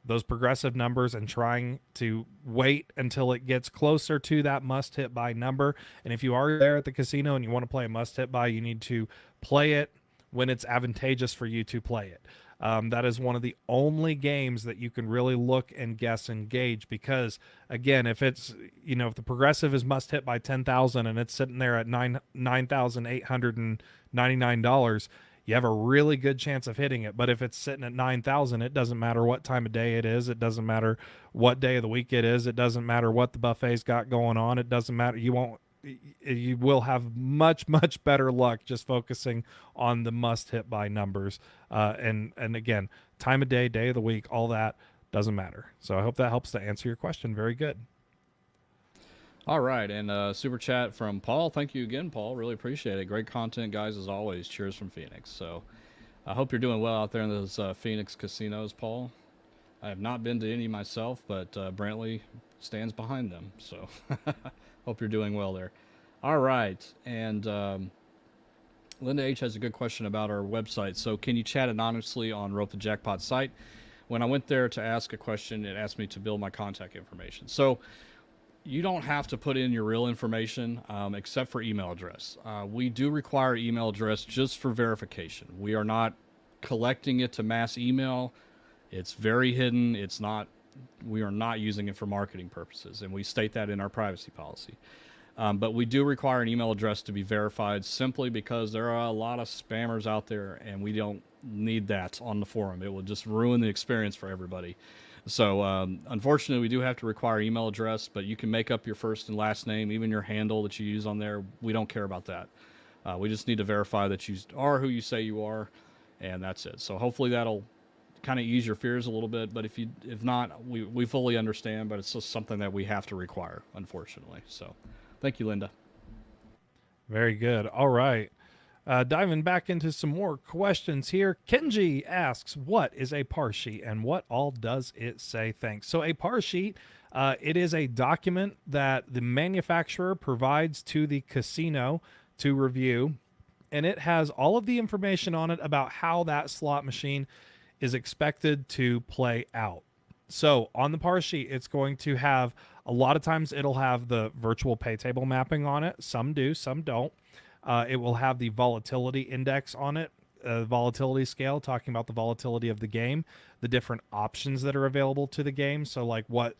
those progressive numbers and trying to wait until it gets closer to that must hit by number. And if you are there at the casino and you want to play a must hit by, you need to play it when it's advantageous for you to play it. That is one of the only games that you can really look and guess and gauge, because again, if it's, if the progressive is must hit by 10,000 and it's sitting there at $9,899, you have a really good chance of hitting it. But if it's sitting at 9,000, it doesn't matter what time of day it is. It doesn't matter what day of the week it is. It doesn't matter what the buffet's got going on. It doesn't matter. You will have much, much better luck just focusing on the must hit by numbers. And again, time of day, day of the week, all that doesn't matter. So I hope that helps to answer your question. Very good. All right, and super chat from Paul. Thank you again, Paul. Really appreciate it. Great content, guys, as always. Cheers from Phoenix. So I hope you're doing well out there in those Phoenix casinos, Paul. I have not been to any myself, but Brantley stands behind them. So hope you're doing well there. All right, and Linda H. has a good question about our website. So can you chat anonymously on Rope the Jackpot site? When I went there to ask a question, it asked me to build my contact information. So you don't have to put in your real information except for email address. We do require email address just for verification. We are not collecting it to mass email. It's very hidden. It's not, we are not using it for marketing purposes, and we state that in our privacy policy. But we do require an email address to be verified simply because there are a lot of spammers out there, and we don't need that on the forum. It will just ruin the experience for everybody. So unfortunately, we do have to require email address, but you can make up your first and last name, even your handle that you use on there. We don't care about that. We just need to verify that you are who you say you are, and that's it. So hopefully that'll kind of ease your fears a little bit, but if not, we fully understand, but it's just something that we have to require, unfortunately. So thank you, Linda. Very good. All right. Diving back into some more questions here. Kenji asks, what is a par sheet and what all does it say? Thanks. So a par sheet, it is a document that the manufacturer provides to the casino to review, and it has all of the information on it about how that slot machine is expected to play out. So on the par sheet, it's going to have, a lot of times it'll have the virtual pay table mapping on it. Some do, some don't. It will have the volatility index on it, volatility scale, talking about the volatility of the game, the different options that are available to the game. So like what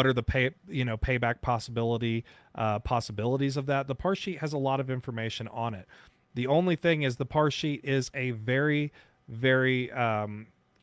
are the payback possibilities of that. The par sheet has a lot of information on it. The only thing is the par sheet is a very, very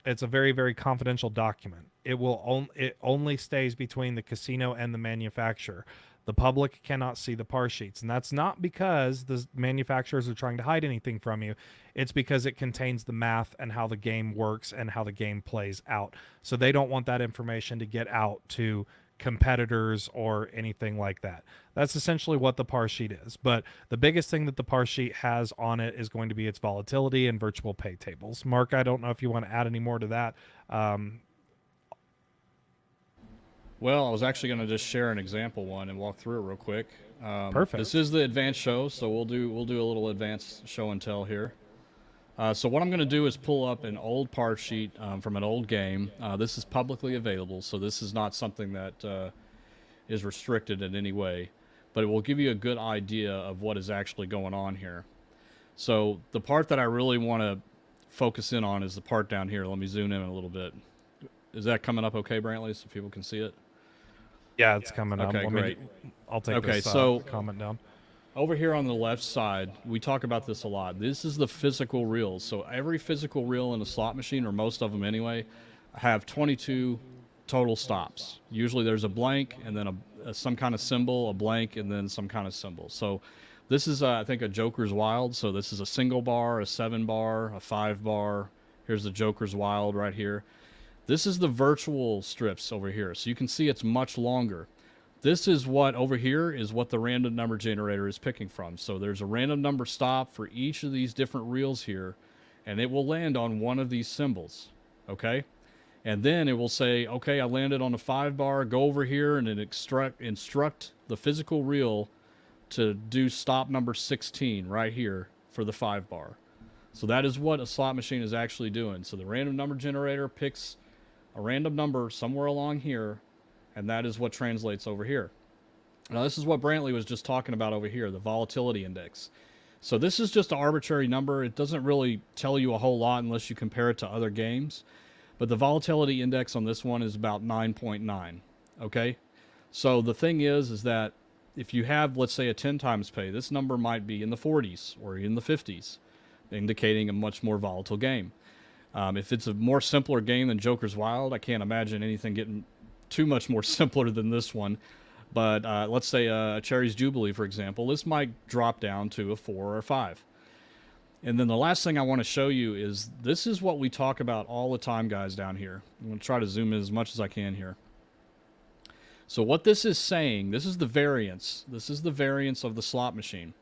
it's a very, very confidential document. It only stays between the casino and the manufacturer. The public cannot see the par sheets, and that's not because the manufacturers are trying to hide anything from you. It's because it contains the math and how the game works and how the game plays out. So they don't want that information to get out to competitors or anything like that. That's essentially what the par sheet is. But the biggest thing that the par sheet has on it is going to be its volatility and virtual pay tables. Mark, I don't know if you want to add any more to that. Well, I was actually going to just share an example one and walk through it real quick. Perfect. This is the advanced show, so we'll do a little advanced show and tell here. So what I'm going to do is pull up an old par sheet from an old game. This is publicly available, so this is not something that is restricted in any way, but it will give you a good idea of what is actually going on here. So the part that I really want to focus in on is the part down here. Let me zoom in a little bit. Is that coming up okay, Brantley, so people can see it? Yeah, it's coming up. Okay, great. I'll take this comment down. Over here on the left side, we talk about this a lot. This is the physical reels. So every physical reel in a slot machine, or most of them anyway, have 22 total stops. Usually there's a blank and then some kind of symbol, a blank, and then some kind of symbol. So this is, I think, a Joker's Wild. So this is a single bar, a 7 bar, a 5 bar. Here's the Joker's Wild right here. This is the virtual strips over here. So you can see it's much longer. This is what over here is what the random number generator is picking from. So there's a random number stop for each of these different reels here, and it will land on one of these symbols, okay? And then it will say, okay, I landed on a 5 bar, go over here and then instruct the physical reel to do stop number 16 right here for the 5 bar. So that is what a slot machine is actually doing. So the random number generator picks a random number somewhere along here, and that is what translates over here. Now this is what Brantley was just talking about over here, the volatility index. So this is just an arbitrary number. It doesn't really tell you a whole lot unless you compare it to other games. But the volatility index on this one is about 9.9, okay? So the thing is that if you have, let's say, a 10 times pay, this number might be in the 40s or in the 50s, indicating a much more volatile game. If it's a more simpler game than Joker's Wild, I can't imagine anything getting too much more simpler than this one. But let's say Cherry's Jubilee, for example, this might drop down to a 4 or a 5. And then the last thing I want to show you is this is what we talk about all the time, guys, down here. I'm going to try to zoom in as much as I can here. So what this is saying, this is the variance. This is the variance of the slot machine.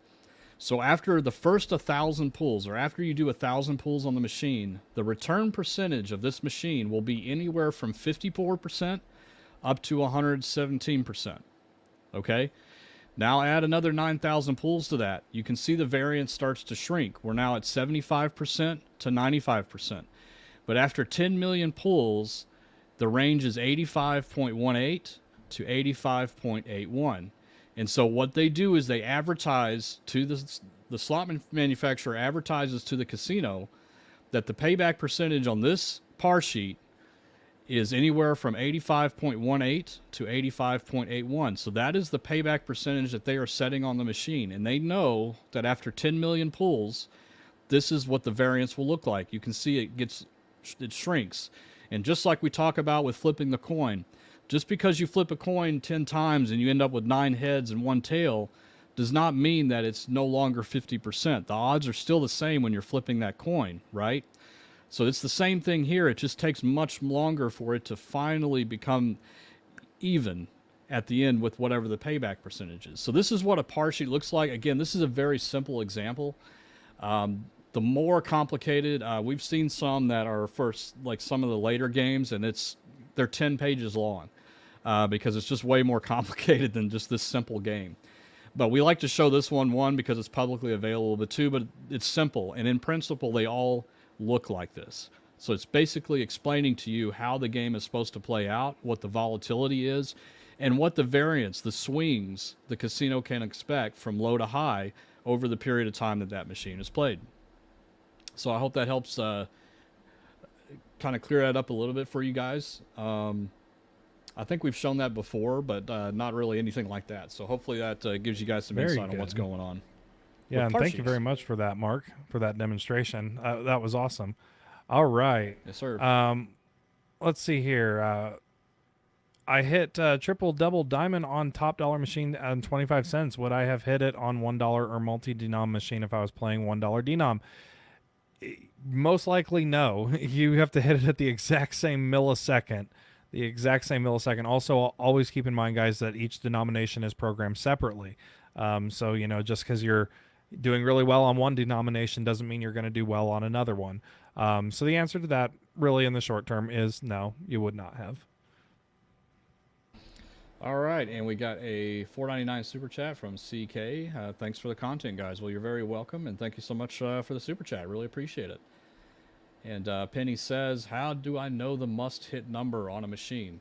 So after the first 1,000 pulls, or after you do 1,000 pulls on the machine, the return percentage of this machine will be anywhere from 54% up to 117%. Okay? Now add another 9,000 pulls to that. You can see the variance starts to shrink. We're now at 75% to 95%. But after 10 million pulls, the range is 85.18 to 85.81. And so what they do is they advertise to the slot manufacturer advertises to the casino that the payback percentage on this par sheet is anywhere from 85.18 to 85.81. So that is the payback percentage that they are setting on the machine. And they know that after 10 million pulls, this is what the variance will look like. You can see it shrinks. And just like we talk about with flipping the coin, just because you flip a coin 10 times and you end up with 9 heads and 1 tail does not mean that it's no longer 50%. The odds are still the same when you're flipping that coin, right? So it's the same thing here. It just takes much longer for it to finally become even at the end with whatever the payback percentage is. So this is what a par sheet looks like. Again, this is a very simple example. The more complicated, we've seen some that are for like some of the later games, and they're 10 pages long because it's just way more complicated than just this simple game. But we like to show this one because it's publicly available, but 2, but it's simple. And in principle, they all look like this. So it's basically explaining to you how the game is supposed to play out, what the volatility is, and what the variance, the swings the casino can expect from low to high over the period of time that machine is played. So I hope that helps kind of clear that up a little bit for you guys. I think we've shown that before, but not really anything like that. So hopefully that gives you guys some insight on what's going on. Yeah, and thank you very much for that, Mark, for that demonstration. That was awesome. All right. Yes, sir. Let's see here. I hit triple double diamond on top dollar machine on 25 cents. Would I have hit it on $1 or multi-denom machine if I was playing $1 denom? Most likely no. You have to hit it at the exact same millisecond. Also, always keep in mind, guys, that each denomination is programmed separately. So, you know, just because you're doing really well on one denomination doesn't mean you're going to do well on another one. So the answer to that, really, in the short term, is no, you would not have. All right, and we got a $4.99 super chat from CK. Thanks for the content, guys. Well, you're very welcome, and thank you so much for the super chat. Really appreciate it. And Penny says, how do I know the must-hit number on a machine?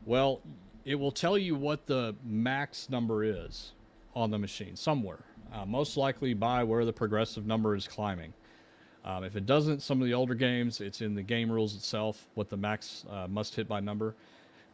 Well, it will tell you what the max number is on the machine somewhere. Most likely by where the progressive number is climbing. If it doesn't, some of the older games, it's in the game rules itself, what the max must-hit by number.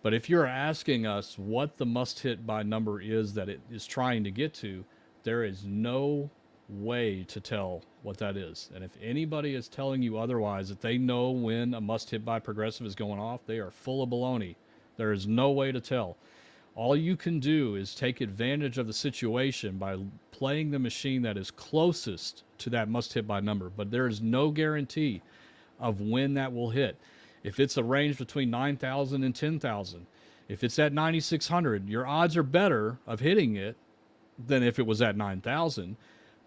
But if you're asking us what the must-hit by number is that it is trying to get to, there is no way to tell what that is. And if anybody is telling you otherwise, that they know when a must-hit by progressive is going off, they are full of baloney. There is no way to tell. All you can do is take advantage of the situation by playing the machine that is closest to that must-hit by number. But there is no guarantee of when that will hit. If it's a range between 9,000 and 10,000, if it's at 9,600, your odds are better of hitting it than if it was at 9,000.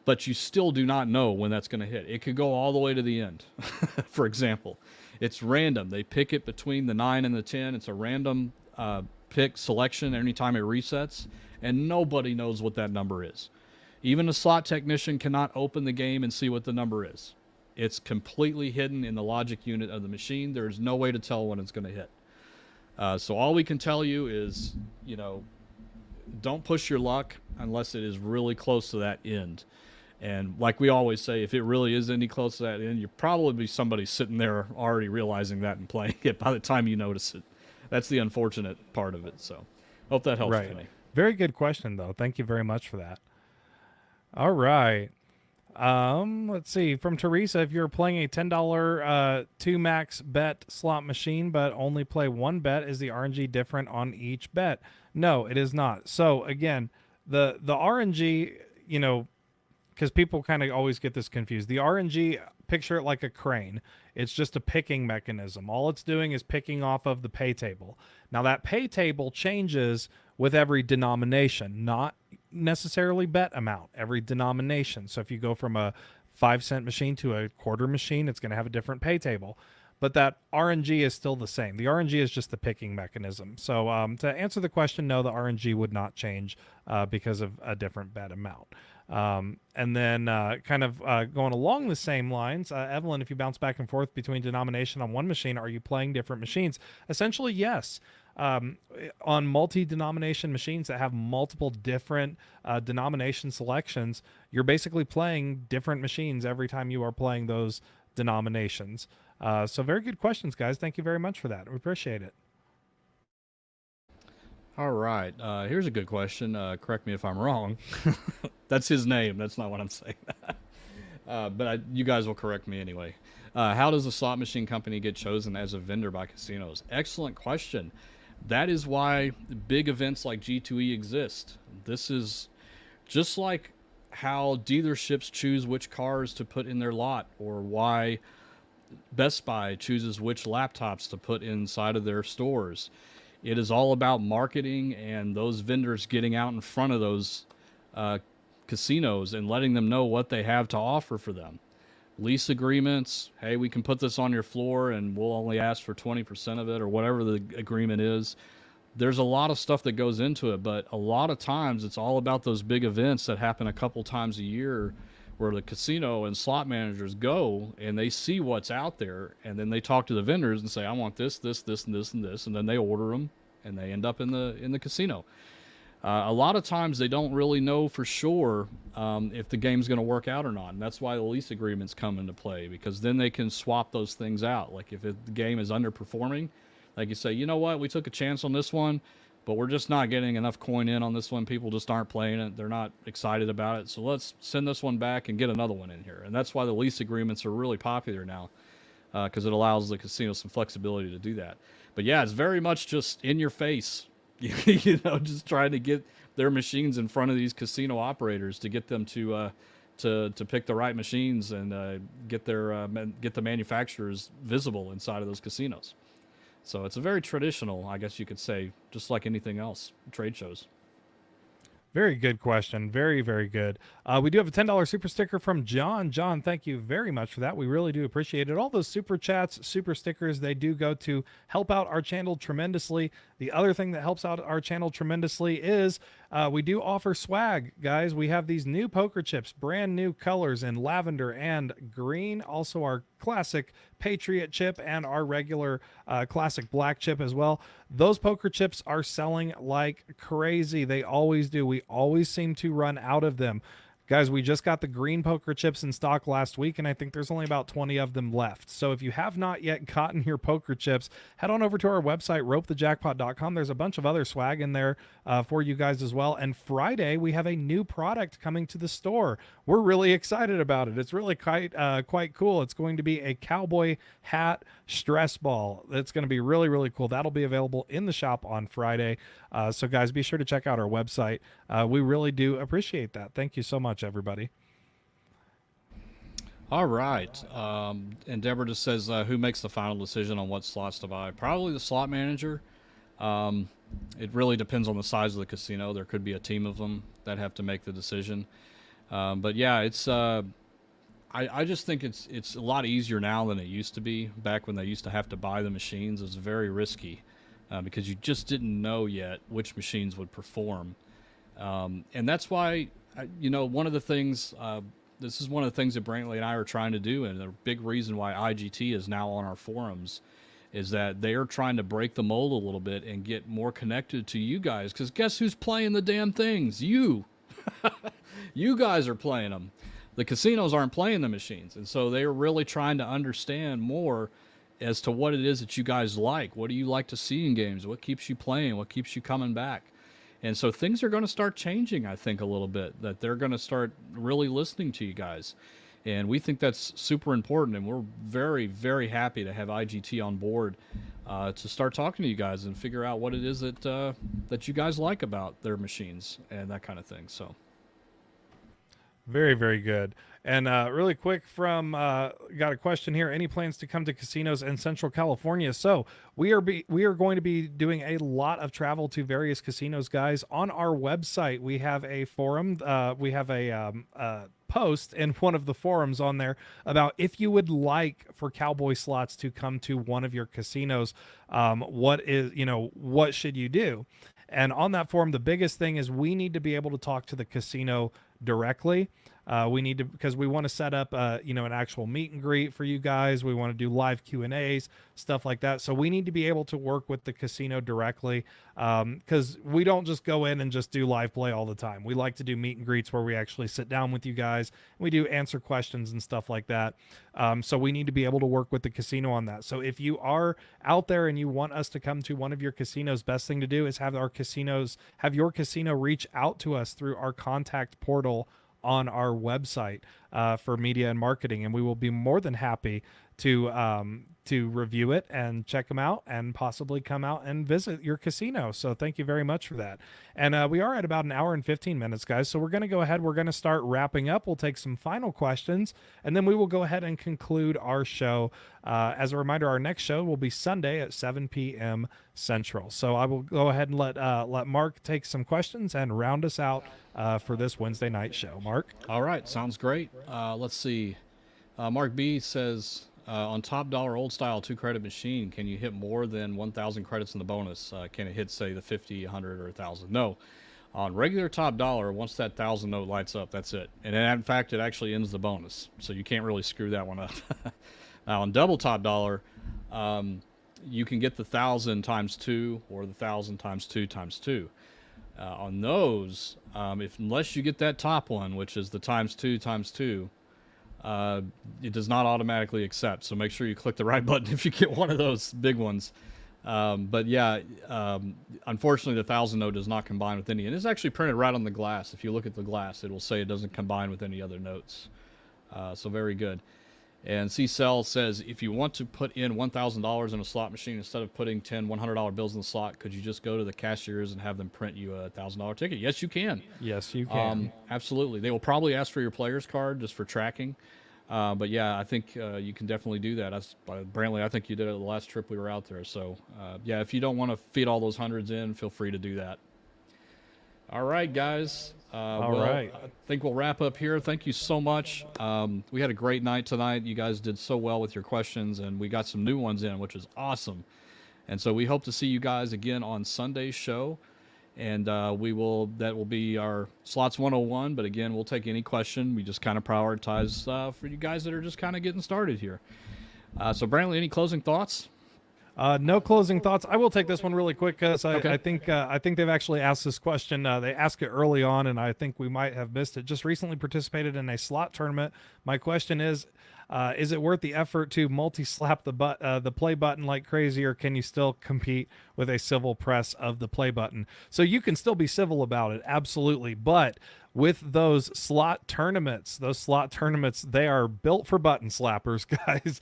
But you still do not know when that's going to hit. It could go all the way to the end. For example, it's random. They pick it between the 9 and the 10. It's a random pick selection anytime it resets, and nobody knows what that number is. Even a slot technician cannot open the game and see what the number is. It's completely hidden in the logic unit of the machine. There's no way to tell when it's going to hit. So all we can tell you is, you know, don't push your luck unless it is really close to that end. And like we always say, if it really is any close to that end, you'll probably be somebody sitting there already realizing that and playing it by the time you notice it. That's the unfortunate part of it. So hope that helps, Right. Penny. Very good question, though. Thank you very much for that. All right. Let's see. From Teresa, if you're playing a $10 two max bet slot machine, but only play one bet, is the RNG different on each bet? No, it is not. So again, the RNG, you know, because people kind of always get this confused. The RNG, picture it like a crane. It's just a picking mechanism. All it's doing is picking off of the pay table. Now that pay table changes with every denomination, not necessarily bet amount, every denomination. So if you go from a 5-cent machine to a quarter machine, it's going to have a different pay table. But that RNG is still the same. The RNG is just the picking mechanism. So to answer the question, no, the RNG would not change because of a different bet amount. And then kind of going along the same lines, Evelyn, if you bounce back and forth between denomination on one machine, are you playing different machines? Essentially, yes. On multi-denomination machines that have multiple different denomination selections, you're basically playing different machines every time you are playing those denominations. So very good questions, guys. Thank you very much for that. We appreciate it. All right. Here's a good question. Correct me if I'm wrong. That's his name. That's not what I'm saying. But you guys will correct me anyway. How does a slot machine company get chosen as a vendor by casinos? Excellent question. That is why big events like G2E exist. This is just like how dealerships choose which cars to put in their lot, or why Best Buy chooses which laptops to put inside of their stores. It is all about marketing and those vendors getting out in front of those casinos and letting them know what they have to offer for them. Lease agreements, hey, we can put this on your floor and we'll only ask for 20% of it, or whatever the agreement is. There's a lot of stuff that goes into it, but a lot of times it's all about those big events that happen a couple times a year, where the casino and slot managers go and they see what's out there, and then they talk to the vendors and say, I want this, this, this, and this, and this, and then they order them and they end up in the casino. A lot of times they don't really know for sure if the game's going to work out or not, and that's why the lease agreements come into play, because then they can swap those things out. Like if the game is underperforming, like you say, you know what, we took a chance on this one, but we're just not getting enough coin in on this one. People just aren't playing it. They're not excited about it. So let's send this one back and get another one in here. And that's why the lease agreements are really popular now, because it allows the casino some flexibility to do that. But yeah, it's very much just in your face, just trying to get their machines in front of these casino operators to get them to pick the right machines and get the manufacturers visible inside of those casinos. So it's a very traditional, I guess you could say, just like anything else, trade shows. Very good question. Very, very good. We do have a $10 super sticker from John. John, thank you very much for that. We really do appreciate it. All those super chats, super stickers, they do go to help out our channel tremendously. The other thing that helps out our channel tremendously is we do offer swag, guys. We have these new poker chips, brand new colors in lavender and green. Also our classic Patriot chip and our regular classic black chip as well. Those poker chips are selling like crazy. They always do. We always seem to run out of them. Guys, we just got the green poker chips in stock last week, and I think there's only about 20 of them left. So if you have not yet gotten your poker chips, head on over to our website, ropethejackpot.com. There's a bunch of other swag in there for you guys as well. And Friday, we have a new product coming to the store. We're really excited about it. It's really quite cool. It's going to be a cowboy hat stress ball. That's going to be really, really cool. That'll be available in the shop on Friday. So guys, be sure to check out our website. We really do appreciate that. Thank you so much, everybody. All right. And Deborah just says, who makes the final decision on what slots to buy? Probably the slot manager. It really depends on the size of the casino. There could be a team of them that have to make the decision. But yeah, it's I just think it's a lot easier now than it used to be. Back when they used to have to buy the machines, it was very risky because you just didn't know yet which machines would perform. And that's why, one of the things, this is one of the things that Brantley and I are trying to do, and a big reason why IGT is now on our forums, is that they are trying to break the mold a little bit and get more connected to you guys. Because guess who's playing the damn things? You. You guys are playing them. The casinos aren't playing the machines. And so they're really trying to understand more as to what it is that you guys like. What do you like to see in games? What keeps you playing? What keeps you coming back? And so things are going to start changing, I think, a little bit, that they're going to start really listening to you guys. And we think that's super important. And we're very, very happy to have IGT on board to start talking to you guys and figure out what it is that you guys like about their machines and that kind of thing. So. Very, very good. And really quick got a question here. Any plans to come to casinos in Central California? So we are going to be doing a lot of travel to various casinos, guys. On our website, we have a forum. We have a post in one of the forums on there about if you would like for Cowboy Slots to come to one of your casinos, what should you do? And on that forum, the biggest thing is we need to be able to talk to the casino directly. We need to, because we want to set up an actual meet and greet for you guys. We want to do live Q&As, stuff like that. So we need to be able to work with the casino directly, because we don't just go in and just do live play all the time. We like to do meet and greets where we actually sit down with you guys. We do answer questions and stuff like that. So we need to be able to work with the casino on that. So if you are out there and you want us to come to one of your casinos, best thing to do is have your casino reach out to us through our contact portal on our website for media and marketing, and we will be more than happy to review it and check them out and possibly come out and visit your casino. So thank you very much for that. And we are at about an hour and 15 minutes, guys. So we're going to go ahead. We're going to start wrapping up. We'll take some final questions, and then we will go ahead and conclude our show. As a reminder, our next show will be Sunday at 7 p.m. Central. So I will go ahead and let Mark take some questions and round us out for this Wednesday night show. Mark? All right, sounds great. Let's see. Mark B says, on top dollar old style 2-credit machine, can you hit more than 1,000 credits in the bonus? Can it hit, say, the 50, 100, or 1,000? No. On regular top dollar, once that 1,000 note lights up, that's it. And in fact, it actually ends the bonus, so you can't really screw that one up. Now, on double top dollar, you can get the 1,000 times 2 or the 1,000 times 2 times 2. On those, unless you get that top one, which is the times 2 times 2, it does not automatically accept. So make sure you click the right button if you get one of those big ones. But yeah, unfortunately, the 1,000 note does not combine with any. And it's actually printed right on the glass. If you look at the glass, it will say it doesn't combine with any other notes. So very good. And C-Cell says, if you want to put in $1,000 in a slot machine instead of putting 10 $100 bills in the slot, could you just go to the cashiers and have them print you a $1,000 ticket? Yes, you can. Yes, you can. Absolutely. They will probably ask for your player's card just for tracking. But yeah, I think you can definitely do that. Brantley, I think you did it the last trip we were out there. So yeah, if you don't want to feed all those hundreds in, feel free to do that. All right, guys. I think we'll wrap up here. Thank you so much. We had a great night tonight. You guys did so well with your questions, and we got some new ones in, which is awesome. And so we hope to see you guys again on Sunday's show. And that will be our Slots 101. But again, we'll take any question. We just kind of prioritize for you guys that are just kind of getting started here. So Brantley, any closing thoughts? No closing thoughts. I will take this one really quick because I think they've actually asked this question. They asked it early on, and I think we might have missed it. Just recently participated in a slot tournament. My question is it worth the effort to multi-slap the play button like crazy, or can you still compete with a civil press of the play button? So you can still be civil about it, absolutely, but with those slot tournaments, they are built for button slappers, guys.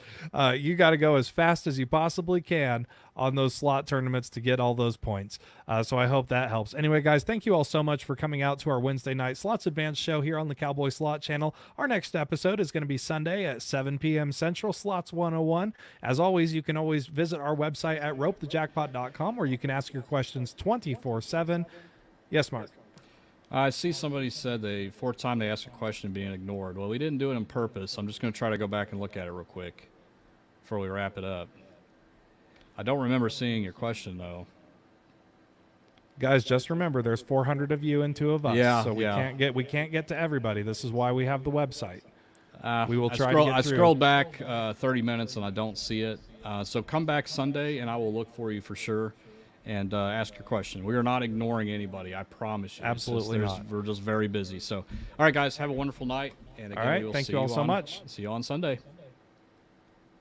You got to go as fast as you possibly can on those slot tournaments to get all those points. So I hope that helps. Anyway, guys, thank you all so much for coming out to our Wednesday night Slots Advanced show here on the Cowboy Slot Channel. Our next episode is going to be Sunday at 7 p.m. Central, Slots 101. As always, you can always visit our website at ropethejackpot.com, where you can ask your questions 24/7. Yes, Mark. I see somebody said the fourth time they asked a question being ignored. Well, we didn't do it on purpose. I'm just going to try to go back and look at it real quick before we wrap it up. I don't remember seeing your question, though. Guys, just remember, there's 400 of you and 2 of us, yeah, so we can't get to everybody. This is why we have the website. We will try to get through. I scrolled back 30 minutes and I don't see it. So come back Sunday and I will look for you for sure. And ask your question. We are not ignoring anybody, I promise you. Absolutely not. We're just very busy. So, all right, guys, have a wonderful night. And again, all right, thank you all so much. See you on Sunday.